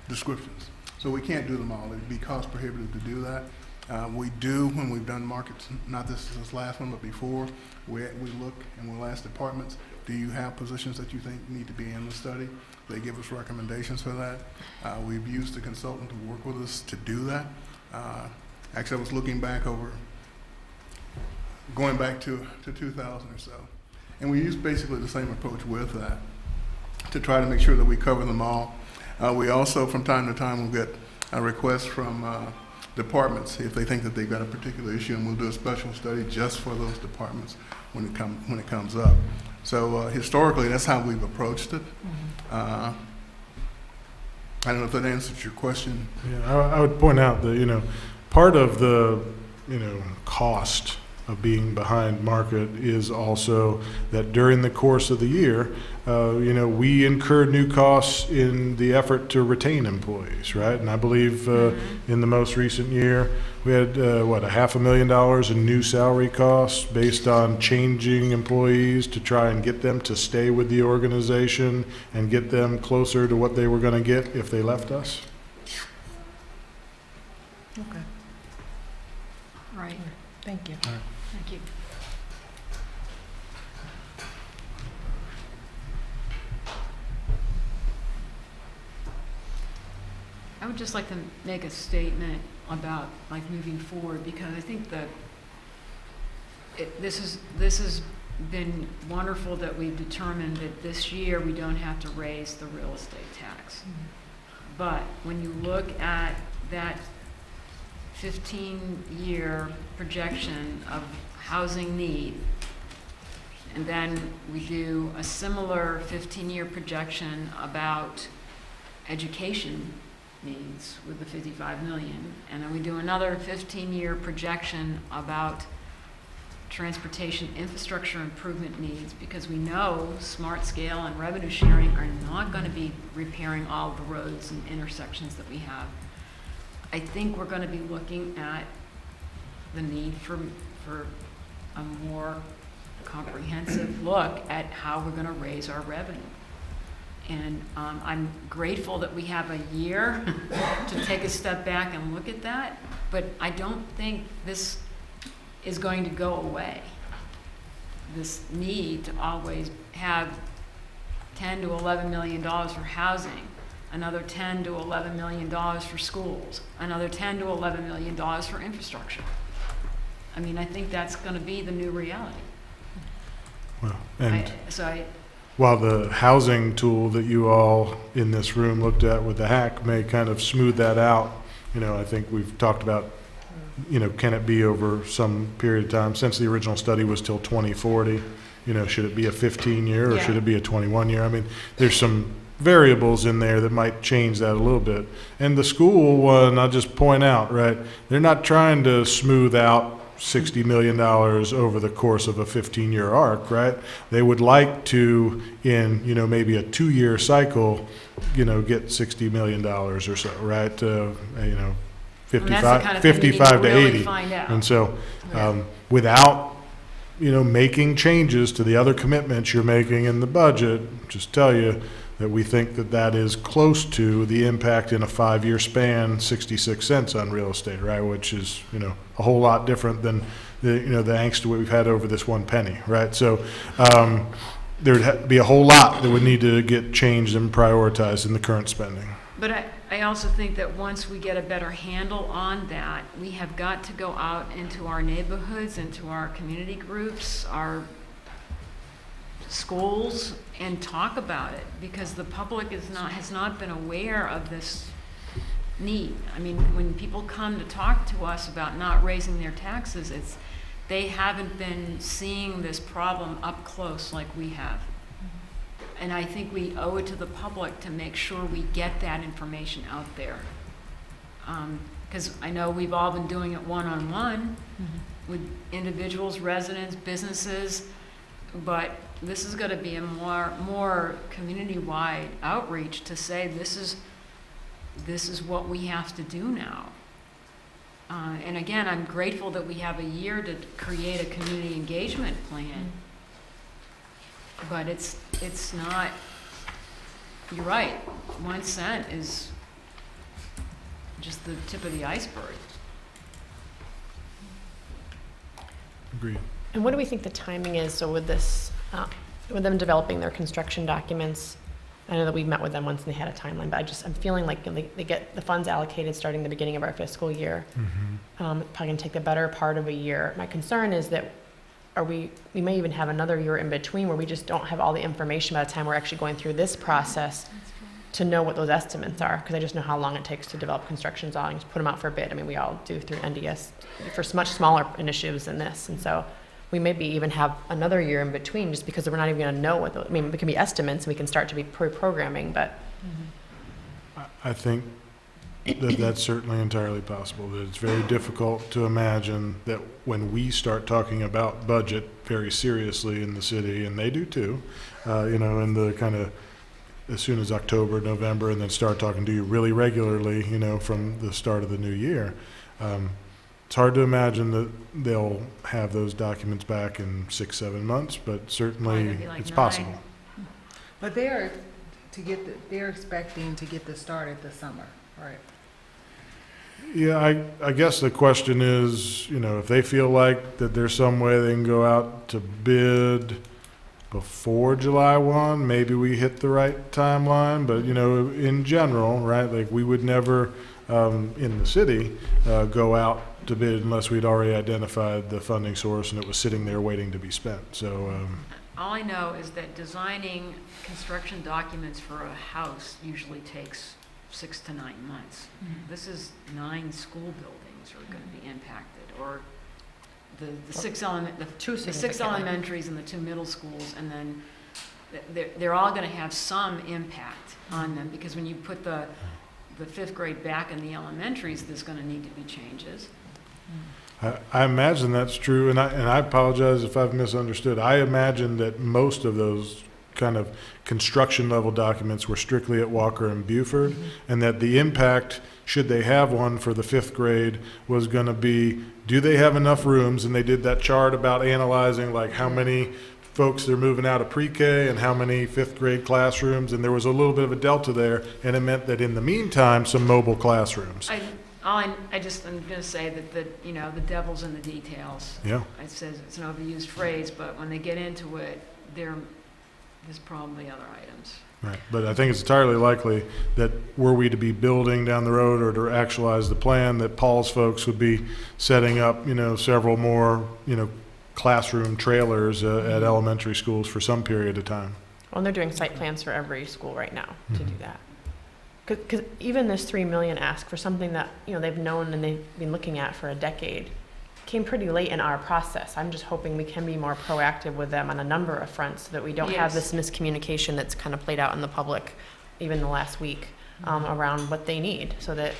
descriptions. So we can't do them all. It'd be cost prohibitive to do that. We do, when we've done markets, not this last one, but before, we look and we'll ask departments, do you have positions that you think need to be in the study? They give us recommendations for that. We've used a consultant to work with us to do that. Actually, I was looking back over, going back to 2000 or so. And we used basically the same approach with that to try to make sure that we cover them all. We also, from time to time, will get a request from departments if they think that they've got a particular issue, and we'll do a special study just for those departments when it comes up. So historically, that's how we've approached it. I don't know if that answers your question. Yeah, I would point out that, you know, part of the, you know, cost of being behind market is also that during the course of the year, you know, we incurred new costs in the effort to retain employees, right? And I believe in the most recent year, we had, $500,000 in new salary costs based on changing employees to try and get them to stay with the organization and get them closer to what they were going to get if they left us. Okay, Right, thank you. thank you. I would just like to make a statement about like moving forward, because I think that this has been wonderful that we've determined that this year we don't have to raise the real estate tax. But when you look at that 15-year projection of housing need, and then we do a similar 15-year projection about education needs with the 55 million, and then we do another 15-year projection about transportation infrastructure improvement needs, because we know smart scale and revenue sharing are not going to be repairing all the roads and intersections that we have. I think we're going to be looking at the need for a more comprehensive look at how we're going to raise our revenue. And I'm grateful that we have a year to take a step back and look at that, but I don't think this is going to go away. This need to always have $10 to $11 million for housing, another $10 to $11 million for schools, another $10 to $11 million for infrastructure. I mean, I think that's going to be the new reality. Well, and I while the housing tool that you all in this room looked at with the hack may kind of smooth that out, you know, I think we've talked about, you know, can it be over some period of time? Since the original study was till 2040, you know, should it be a 15-year or Yeah. should it be a 21-year? I mean, there's some variables in there that might change that a little bit. And the school one, I'll just point out, right, they're not trying to smooth out $60 million over the course of a 15-year arc, right? They would like to, in, you know, maybe a 2-year cycle, you know, get $60 million or so, right? You know, 55 to 80. Find out. And so, without, you know, making changes to the other commitments you're making in the budget, just tell you that we think that that is close to the impact in a 5-year span, 66 cents on real estate, right? Which is, you know, a whole lot different than the, you know, the angst we've had over this 1 penny, right? So, there'd be a whole lot that would need to get changed and prioritized in the current spending. But I also think that once we get a better handle on that, we have got to go out into our neighborhoods, into our community groups, our schools, and talk about it, because the public has not been aware of this need. I mean, when people come to talk to us about not raising their taxes, they haven't been seeing this problem up close like we have. And I think we owe it to the public to make sure we get that information out there. Because I know we've all been doing it one-on-one with individuals, residents, businesses, but this is going to be a more community-wide outreach to say this is what we have to do now. And again, I'm grateful that we have a year to create a community engagement plan. But it's not, you're right, 1 cent is just the tip of the iceberg. Agreed. And what do we think the timing is? So with this, with them developing their construction documents, I know that we met with them once and they had a timeline, but I'm feeling like they get the funds allocated starting the beginning of our fiscal year. Mm-hmm. probably gonna take the better part of a year. My concern is that we may even have another year in between where we just don't have all the information by the time we're actually going through this process to know what those estimates are, because I just know how long it takes to develop construction drawings, put them out for bid. I mean, we all do through NDS for much smaller initiatives than this, and so we maybe even have another year in between just because we're not even gonna know what I mean, it can be estimates and we can start to be pre-programming, but I think that that's certainly entirely possible, that it's very difficult to imagine that when we start talking about budget very seriously in the city, and they do too, in the kind of as soon as October, November, and then start talking to you really regularly, from the start of the new year. It's hard to imagine that they'll have those documents back in 6-7 months, but certainly it'd be like it's 9. possible. But they're expecting to get this started this summer, right? Yeah, I guess the question is, if they feel like that there's some way they can go out to bid before July 1, maybe we hit the right timeline, but, in general, right, like we would never, in the city, go out to bid unless we'd already identified the funding source and it was sitting there waiting to be spent, so, All I know is that designing construction documents for a house usually takes 6 to 9 months. This is 9 school buildings are gonna be impacted, or the six elementaries and the 2 middle schools, and then they're all gonna have some impact on them, because when you put the 5th grade back in the elementaries, there's gonna need to be changes. I imagine that's true, and I apologize if I've misunderstood. I imagine that most of those kind of construction level documents were strictly at Walker and Buford, and that the impact, should they have one for the 5th grade, was going to be, do they have enough rooms? And they did that chart about analyzing like how many folks they're moving out of pre-K and how many 5th grade classrooms, and there was a little bit of a delta there, and it meant that in the meantime, some mobile classrooms. I'm gonna say that the devil's in the details. Yeah. It says it's an overused phrase, but when they get into it, there's probably other items. Right, but I think it's entirely likely that were we to be building down the road or to actualize the plan, that Paul's folks would be setting up, several more, classroom trailers at elementary schools for some period of time. well, and they're doing site plans for every school right now to do that. Because even this 3 million ask for something that, they've known and they've been looking at for a decade came pretty late in our process. I'm just hoping we can be more proactive with them on a number of fronts so that we don't have this miscommunication that's kind of played out in the public, even the last week, around what they need, so that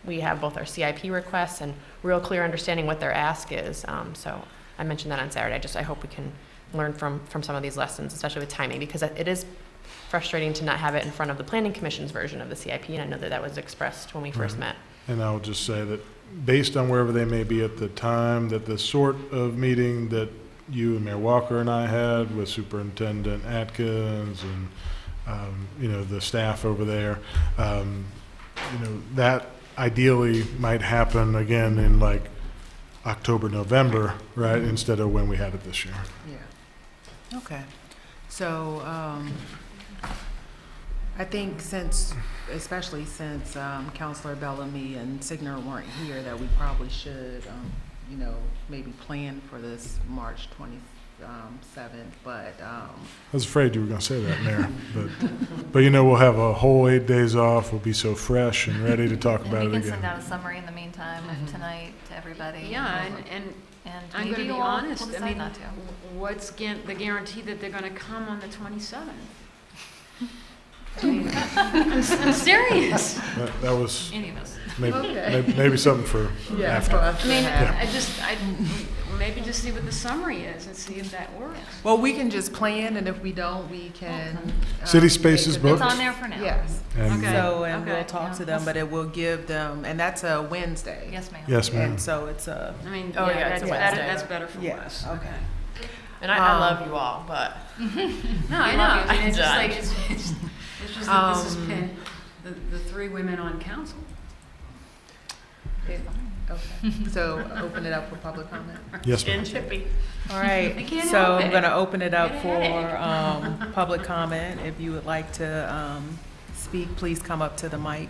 we have both our CIP requests and real clear understanding what their ask is. So I mentioned that on Saturday. I hope we can learn from some of these lessons, especially with timing, because it is frustrating to not have it in front of the Planning Commission's version of the CIP, and I know that was expressed when we first met. And I'll just say that based on wherever they may be at the time, that the sort of meeting that you and Mayor Walker and I had with Superintendent Atkins and, the staff over there, that ideally might happen again in like October, November, right, instead of when we had it this year. Yeah. Okay. So, I think especially since Counselor Bellamy and Signer weren't here, that we probably should, maybe plan for this March 27th, but, I was afraid you were going to say that, Mayor, but we'll have a whole 8 days off. We'll be so fresh and ready to talk about And it we again. can send out a summary in the meantime of tonight to everybody. Yeah, and I'm maybe gonna be we'll honest, decide I mean, not to. what's the guarantee that they're gonna come on the 27th? I mean, I'm serious. That was Any of us. maybe something for after. I mean, Yeah. maybe just see what the summary is and see if that works. well, we can just plan, and if we don't, we can. City space is make booked. It's on there for now. Yes. And Okay. So, and we'll Okay. talk Yeah. to them, but it will give them, and that's a Wednesday. Yes, ma'am. Yes, ma'am. And so it's a, I mean, Oh, yeah, it's a Wednesday. that's better for yeah, us. okay. And I love you all, but No, I We know, love you. I mean, it's just Done. like, it's just that this has been the 3 women on council. Okay, so open it up for public comment. Yes, ma'am. and Chippy. All right, I can't so help I'm it. gonna open it up Get a for, headache. public comment. If you would like to, speak, please come up to the mic.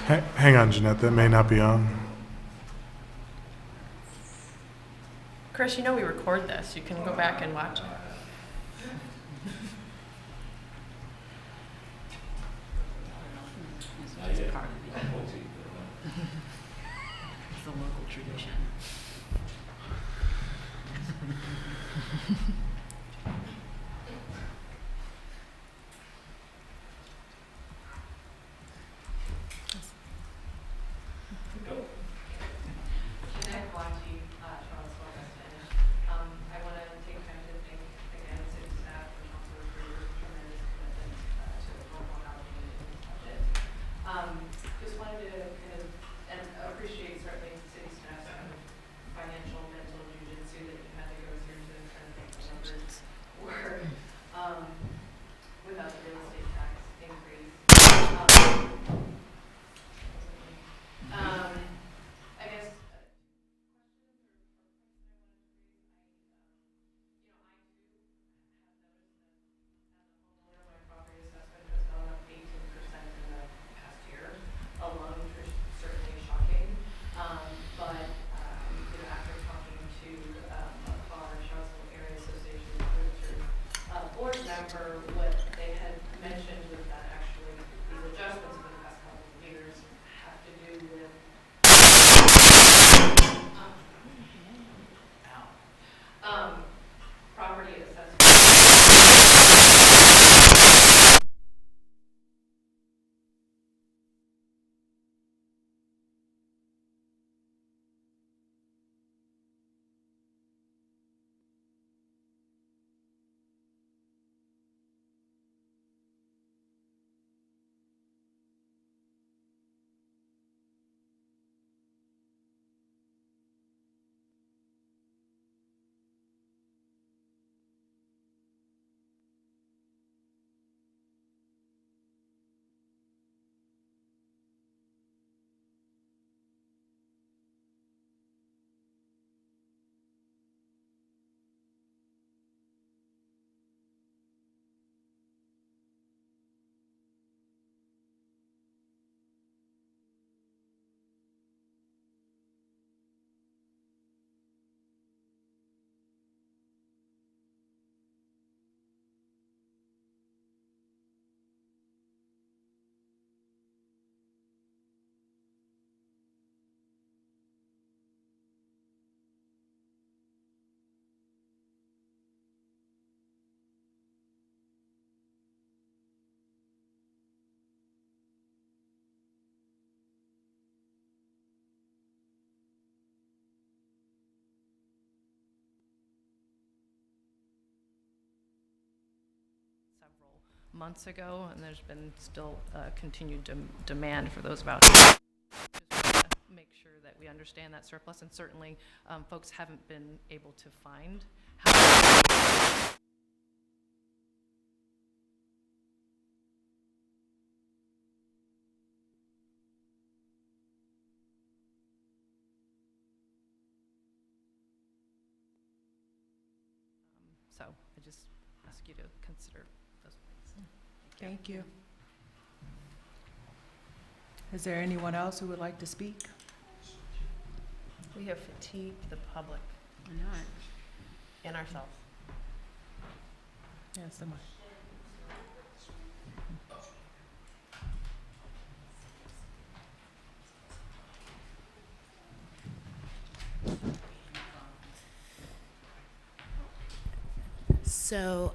Hang on, Jeanette, that may not be on. Chris, you know we record this. You can go back and watch it. It's part of the local tradition. Jeanette Guanci, Charlottesville, West End. I want to take time to thank again city staff and council for your tremendous commitment to affordable housing in this budget. Just wanted to kind of, and appreciate certainly city staff's kind of financial mental jujitsu that you had to go through to kind of make the numbers work without the real estate tax increase. I guess my property assessment has gone up 18% in the past year alone, which is certainly shocking. But after talking to a former Charlottesville Area Association of Realtors board member, what they had mentioned was that actually these adjustments over the past couple of years have to do with property assessment. Several months ago, and there's been still continued demand for those vouchers. Just want to make sure that we understand that surplus, and certainly folks haven't been able to find how. So I just ask you to consider those points. Thank you. Is there anyone else who would like to speak? We have fatigued the public Why not? and ourselves. Yes, someone. So,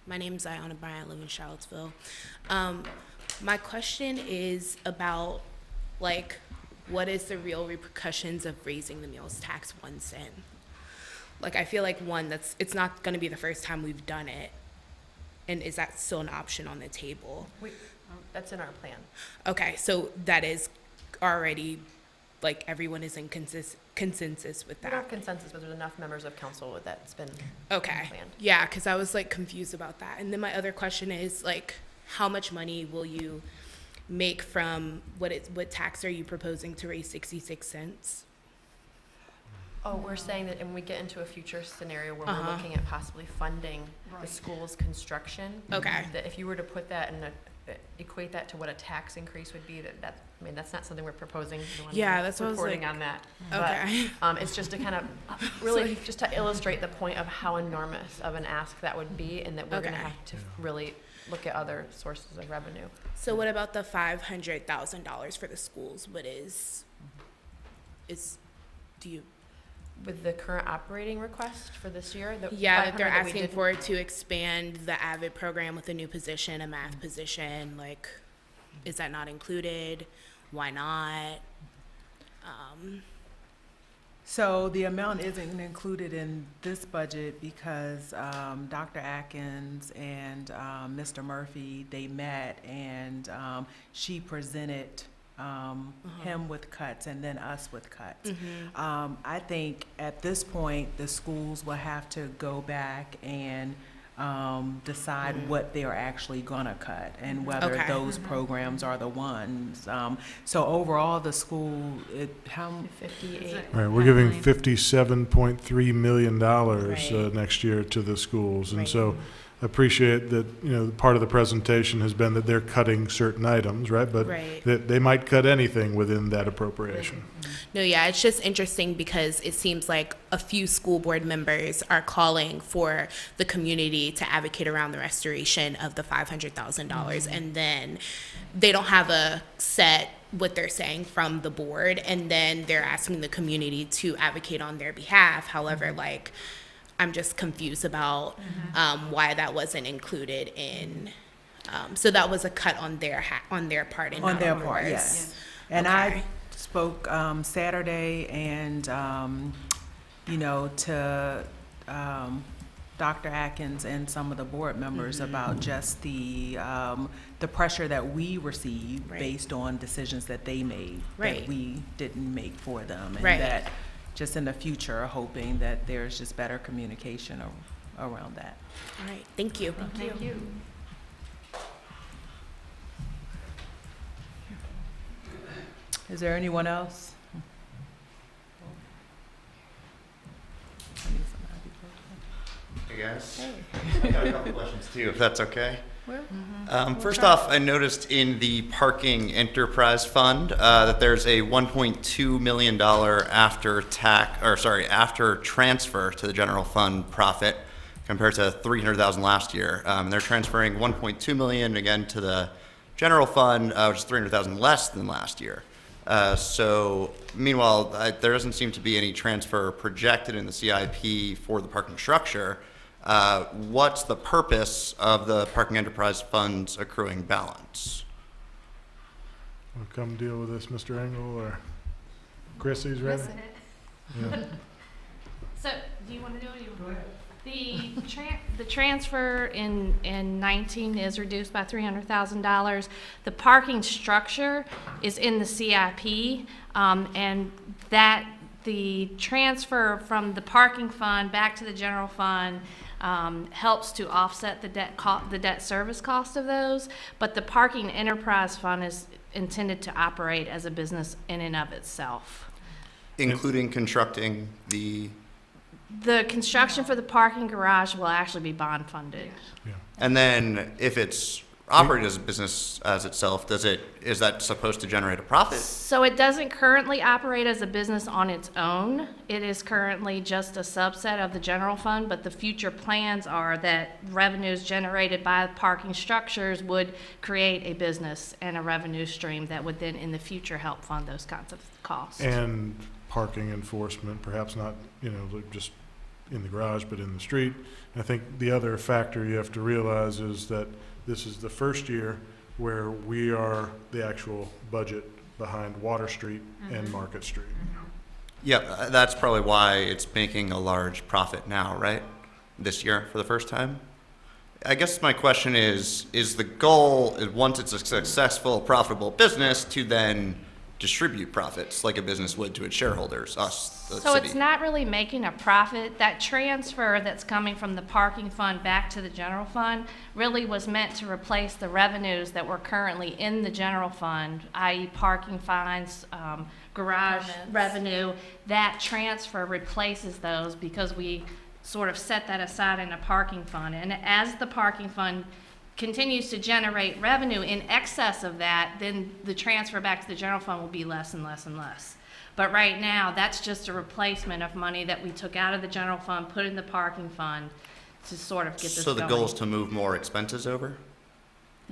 my name is Ayana Bryant. I live in Charlottesville. My question is about, like, what is the real repercussions of raising the meals tax 1 cent? Like, I feel like it's not going to be the first time we've done it. And is that still an option on the table? That's in our plan. Okay, so that is already, like, everyone is in consensus with We don't have that. consensus, but there's enough members of council that's been Okay. planned. Yeah, because I was like confused about that. And then my other question is like, how much money will you make from what tax are you proposing to raise 66 cents? Oh, we're saying that, and we get into a future scenario where we're Uh-huh. looking at possibly funding the Right. school's construction. Okay. That if you were to put that in equate that to what a tax increase would be, I mean, that's not something we're proposing. We don't wanna Yeah, be that's what I was reporting like- on that. Okay. But, it's just to kind of, really, just to illustrate the point of how enormous of an ask that would be, and that we're gonna Okay. have to really look at other sources of revenue. So what about the $500,000 for the schools? What do you? With the current operating request for this year, the Yeah, that 500 they're that we asking didn't- for to expand the AVID program with a new position, a math position. Like, is that not included? Why not? So the amount isn't included in this budget because Dr. Atkins and Mr. Murphy, they met and she presented him with cuts and then us with cuts. I think at this point, the schools will have to go back and decide what they're actually gonna cut and whether Okay. those programs are the ones. So overall, the school, 58. Right, we're giving $57.3 million Right. next year to the schools. And Right. so appreciate that, part of the presentation has been that they're cutting certain items, right? But Right. that they might cut anything within that appropriation. No, yeah, it's just interesting because it seems like a few school board members are calling for the community to advocate around the restoration of the $500,000, and then they don't have a set what they're saying from the board, and then they're asking the community to advocate on their behalf. However, like, I'm just confused about why that wasn't included in. So that was a cut on their part and on not their on part, yours. yes. And Okay. I spoke Saturday and, to Dr. Atkins and some of the board members about just the pressure that we received Right. based on decisions that they made, Right. that we didn't make for them. Right. And that just in the future, hoping that there's just better communication around that. All right, thank you. Thank you. Is there anyone else? Hey guys, I got a couple questions too, if that's okay. First off, I noticed in the parking enterprise fund that there's a $1.2 million after transfer to the general fund profit compared to $300,000 last year. They're transferring $1.2 million again to the general fund, which is $300,000 less than last year. So meanwhile, there doesn't seem to be any transfer projected in the CIP for the parking structure. What's the purpose of the parking enterprise fund's accruing balance? Want to come deal with this, Mr. Engel, or Chrissy's ready? Yeah. So, do you want to do it? The transfer in 19 is reduced by $300,000. The parking structure is in the CIP, and that the transfer from the parking fund back to the general fund helps to offset the debt service cost of those. But the parking enterprise fund is intended to operate as a business in and of itself. Including constructing the, The construction for the parking garage will actually be bond funded. and then if it's operated as a business as itself, is that supposed to generate a profit? So it doesn't currently operate as a business on its own. It is currently just a subset of the general fund, but the future plans are that revenues generated by parking structures would create a business and a revenue stream that would then in the future help fund those kinds of costs. And parking enforcement, perhaps not, like just in the garage, but in the street. I think the other factor you have to realize is that this is the first year where we are the actual budget behind Water Street and Market Street. Yeah, that's probably why it's making a large profit now, right? This year for the first time? I guess my question is the goal, once it's a successful, profitable business, to then distribute profits like a business would to its shareholders, us, the So city? it's not really making a profit. That transfer that's coming from the parking fund back to the general fund really was meant to replace the revenues that were currently in the general fund, i.e. parking fines, garage Permits. revenue. That transfer replaces those because we sort of set that aside in a parking fund. And as the parking fund continues to generate revenue in excess of that, then the transfer back to the general fund will be less and less and less. But right now, that's just a replacement of money that we took out of the general fund, put in the parking fund to sort of get this So going. the goal is to move more expenses over?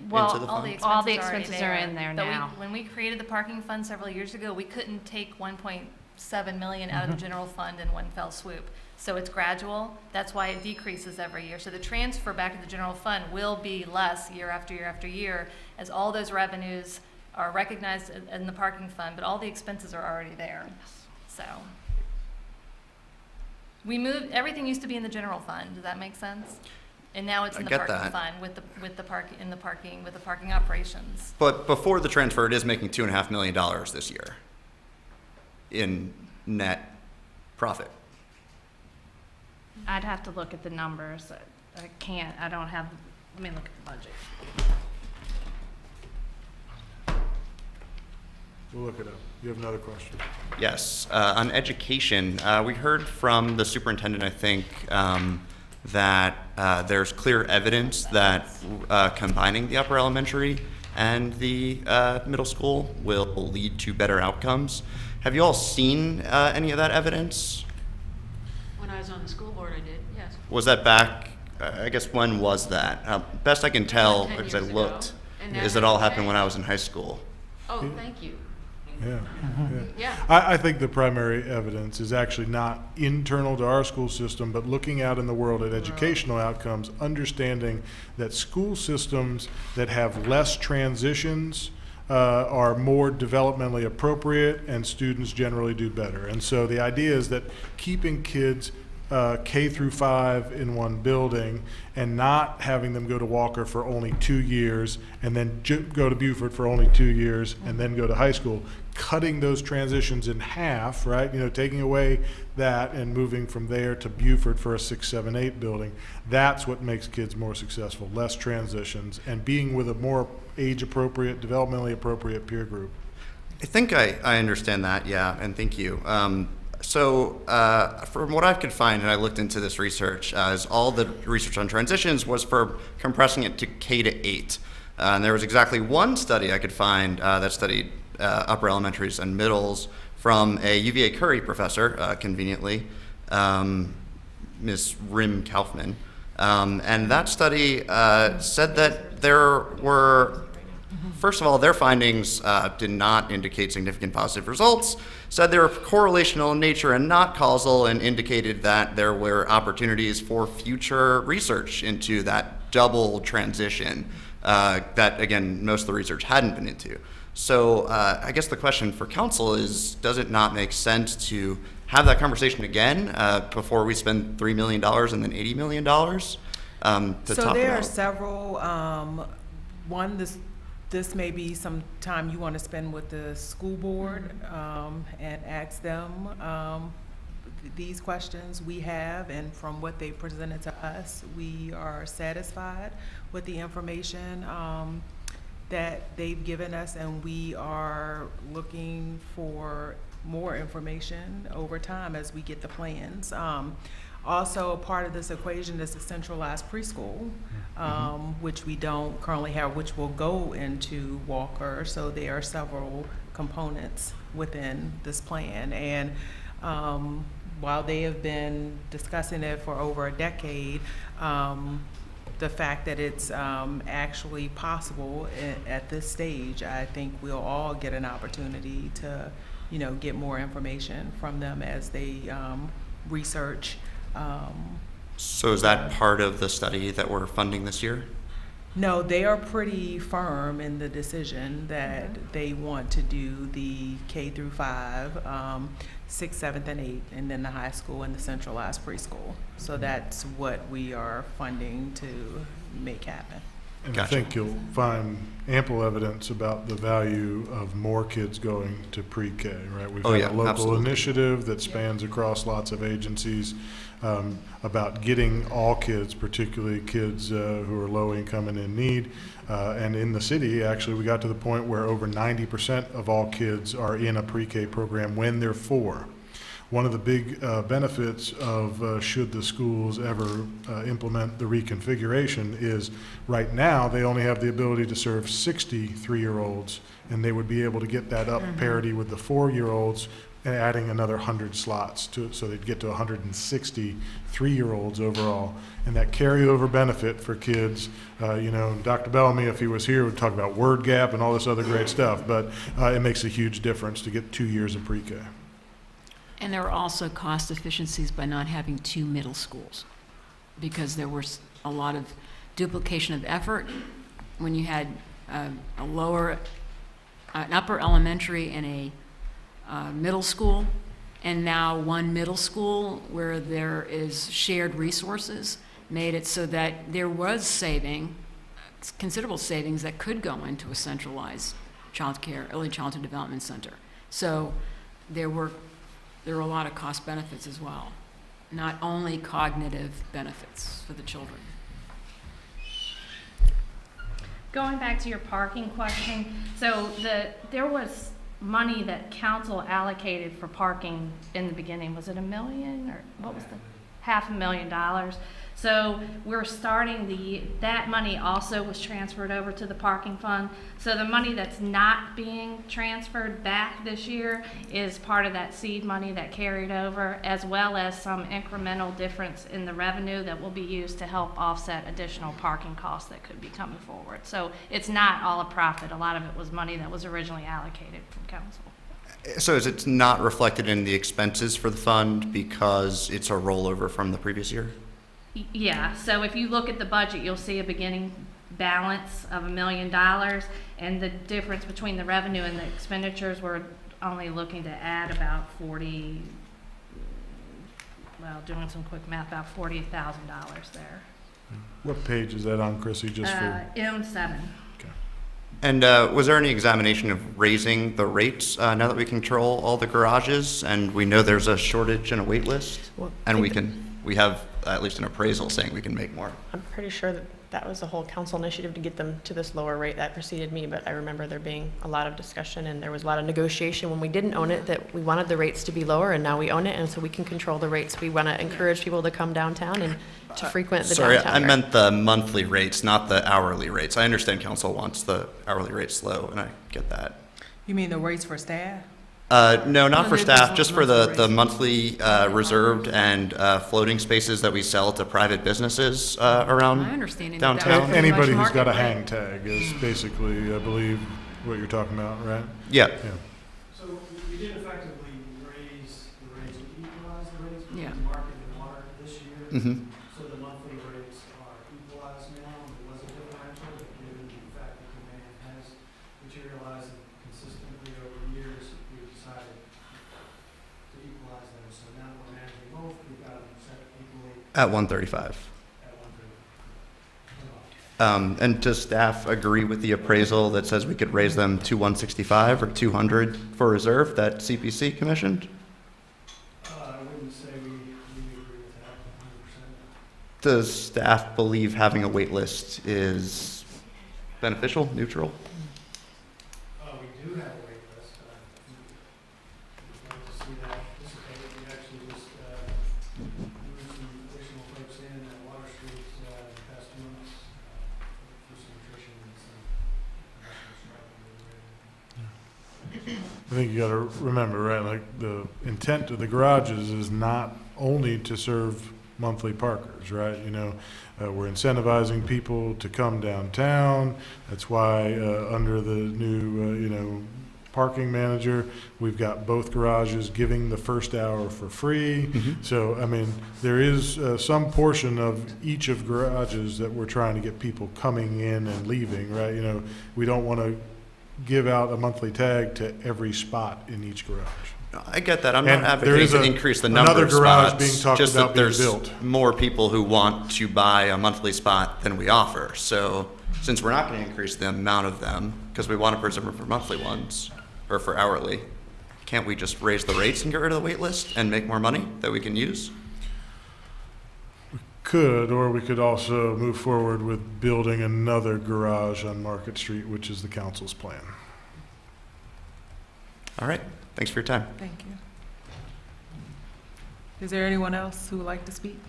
Well, into the fund? all the Expenses are already expenses are in there But now. when we created the parking fund several years ago, we couldn't take 1.7 million out of the general fund in one fell swoop. So it's gradual. That's why it decreases every year. So the transfer back to the general fund will be less year after year after year as all those revenues are recognized in the parking fund, but all the expenses are already there. So we moved, everything used to be in the general fund. Does that make sense? And now it's in I the get parking that. fund with the parking operations. But before the transfer, it is making $2.5 million this year in net profit. I'd have to look at the numbers. I can't, I don't have, let me look at the budget. We'll look it up. You have another question? Yes, on education, we heard from the superintendent, I think, that there's clear evidence that combining the upper elementary and the middle school will lead to better outcomes. Have you all seen any of that evidence? When I was on the school board, I did, yes. Was that back, I guess, when was that? Best I can tell, 10 because I years ago. looked, And is that it all happened happened when I was in high school. Oh, thank you. Yeah. Yeah. I think the primary evidence is actually not internal to our school system, but looking out in the world at educational outcomes, understanding that school systems that have less transitions are more developmentally appropriate and students generally do better. And so the idea is that keeping kids K through 5 in one building and not having them go to Walker for only 2 years and then go to Beaufort for only 2 years and then go to high school, cutting those transitions in half, right? You know, taking away that and moving from there to Beaufort for a 6, 7, 8 building. That's what makes kids more successful, less transitions and being with a more age appropriate, developmentally appropriate peer group. I think I understand that, yeah, and thank you. So from what I could find, and I looked into this research, is all the research on transitions was for compressing it to K to 8. And there was exactly one study I could find that studied upper elementaries and middles from a UVA Curry professor, conveniently, Ms. Rim Kaufman. And that study said that there were, first of all, their findings did not indicate significant positive results, said they were correlational in nature and not causal, and indicated that there were opportunities for future research into that double transition that, again, most of the research hadn't been into. So I guess the question for council is, does it not make sense to have that conversation again before we spend $3 million and then $80 million to So talk there are about? several, one, this may be some time you want to spend with the school board and ask them these questions we have, and from what they presented to us, we are satisfied with the information that they've given us, and we are looking for more information over time as we get the plans. Also, part of this equation is the centralized preschool, which we don't currently have, which will go into Walker. So there are several components within this plan. And while they have been discussing it for over a decade, the fact that it's actually possible at this stage, I think we'll all get an opportunity to, you know, get more information from them as they research. So is that part of the study that we're funding this year? No, they are pretty firm in the decision that they want to do the K through 5, 6th, 7th, and 8th, and then the high school and the centralized preschool. So that's what we are funding to make happen. And Gotcha. I think you'll find ample evidence about the value of more kids going to pre-K, right? We've Oh, had yeah, a local absolutely. initiative that spans across lots of agencies about getting all kids, particularly kids who are low income and in need. And in the city, actually, we got to the point where over 90% of all kids are in a pre-K program when they're 4. one of the big benefits of should the schools ever implement the reconfiguration is right now they only have the ability to serve 60 3-year-olds, and they would be able to get that up parity with the 4-year-olds and adding another 100 slots to it, so they'd get to 160 3-year-olds overall. And that carryover benefit for kids, Dr. Bellamy, if he was here, would talk about word gap and all this other great stuff, but it makes a huge difference to get 2 years of pre-K. And there are also cost efficiencies by not having 2 middle schools, because there was a lot of duplication of effort when you had an upper elementary and a middle school, and now one middle school where there is shared resources made it so that there was considerable savings that could go into a centralized early childhood development center. So there were a lot of cost benefits as well, not only cognitive benefits for the children. Going back to your parking question, so there was money that council allocated for parking in the beginning. Was it $1 million, or what was the $500,000? So we're starting that money also was transferred over to the parking fund. So the money that's not being transferred back this year is part of that seed money that carried over, as well as some incremental difference in the revenue that will be used to help offset additional parking costs that could be coming forward. So it's not all a profit. A lot of it was money that was originally allocated from council. So is it not reflected in the expenses for the fund because it's a rollover from the previous year? Yeah, so if you look at the budget, you'll see a beginning balance of $1 million, and the difference between the revenue and the expenditures, we're only looking to add about doing some quick math, about $40,000 there. What page is that on, Chrissy, just for? M7. And was there any examination of raising the rates now that we control all the garages and we know there's a shortage and a wait list? Well, And we have at least an appraisal saying we can make more. I'm pretty sure that was a whole council initiative to get them to this lower rate. That preceded me, but I remember there being a lot of discussion and there was a lot of negotiation when we didn't own it, that we wanted the rates to be lower, and now we own it, and so we can control the rates. We want to encourage people to come downtown and to frequent the Sorry, downtown I area. meant the monthly rates, not the hourly rates. I understand council wants the hourly rates low, and I get that. You mean the rates for staff? No, not No, for they staff, just just want for monthly the rates. monthly reserved and floating spaces that we sell to private businesses around. My understanding that that downtown. was pretty much Anybody who's got a market rate. hang tag is basically, I believe, what you're talking about, right? Yeah. So we did effectively raise the rates, we equalized the rates Yeah. between market and water this year. Mm-hmm. So the monthly rates are equalized now, and it was a differential, but given the fact that demand has materialized consistently over years, we decided to equalize them. So now that we're managing both, we've got them set equally At 135. at 130. And does staff agree with the appraisal that says we could raise them to 165 or 200 for reserve that CPC commissioned? I wouldn't say we agree with that 100%. Does staff believe having a wait list is beneficial, neutral? We do have a wait list. We'd like to see that dissipate. We actually just moved some additional folks in at Water Street in the past 2 months for some nutrition and some I think you got to remember, right, like the intent of the garages is not only to serve monthly parkers, right? We're incentivizing people to come downtown. That's why under the new, parking manager, we've got both garages giving the first hour for free. So, I mean, there is some portion of each of garages that we're trying to get people coming in and leaving, right? We don't want to give out a monthly tag to every spot in each garage. I get that. I'm And not there is advocating to increase the number another of garage spots. being talked just about that being there's built. more people who want to buy a monthly spot than we offer. So since we're not going to increase the amount of them because we want to preserve them for monthly ones or for hourly, can't we just raise the rates and get rid of the wait list and make more money that we can use? Could, or we could also move forward with building another garage on Market Street, which is the council's plan. All right. Thanks for your time. Thank you. Is there anyone else who would like to speak?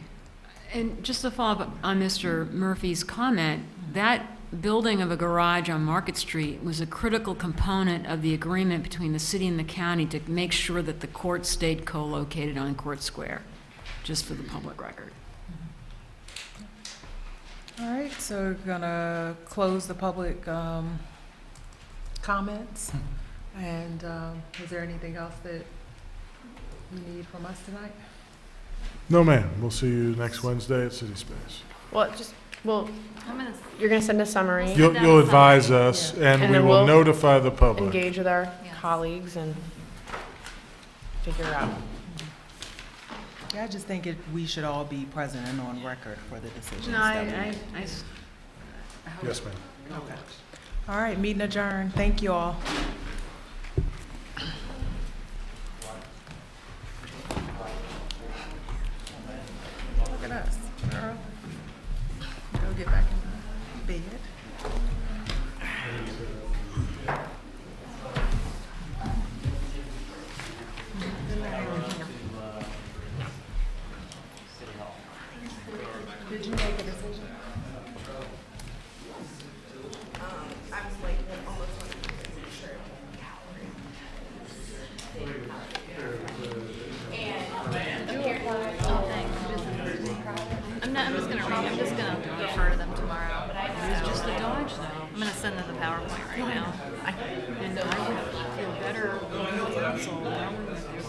And just to follow up on Mr. Murphy's comment, that building of a garage on Market Street was a critical component of the agreement between the city and the county to make sure that the court stayed co-located on Court Square, just for the public record. All right, so we're gonna close the public comments. And is there anything else that you need from us tonight? No, ma'am. We'll see you next Wednesday at City Space. Well, you're gonna send a summary, You'll advise us, and And we then will we'll notify the public. engage with our Yes. colleagues and figure out. Yeah, I just think we should all be present and on record for the decisions No, that we make. Yes, ma'am. Okay. All right, meeting adjourned. Thank you all. Look at us, girl. Go get back in the bed. Did you make a decision? I was like, almost wanted to make sure. I'm just gonna refer to them tomorrow. It's just a dodge, though. I'm gonna send them the PowerPoint right now. And I would feel better, council, knowing that there's a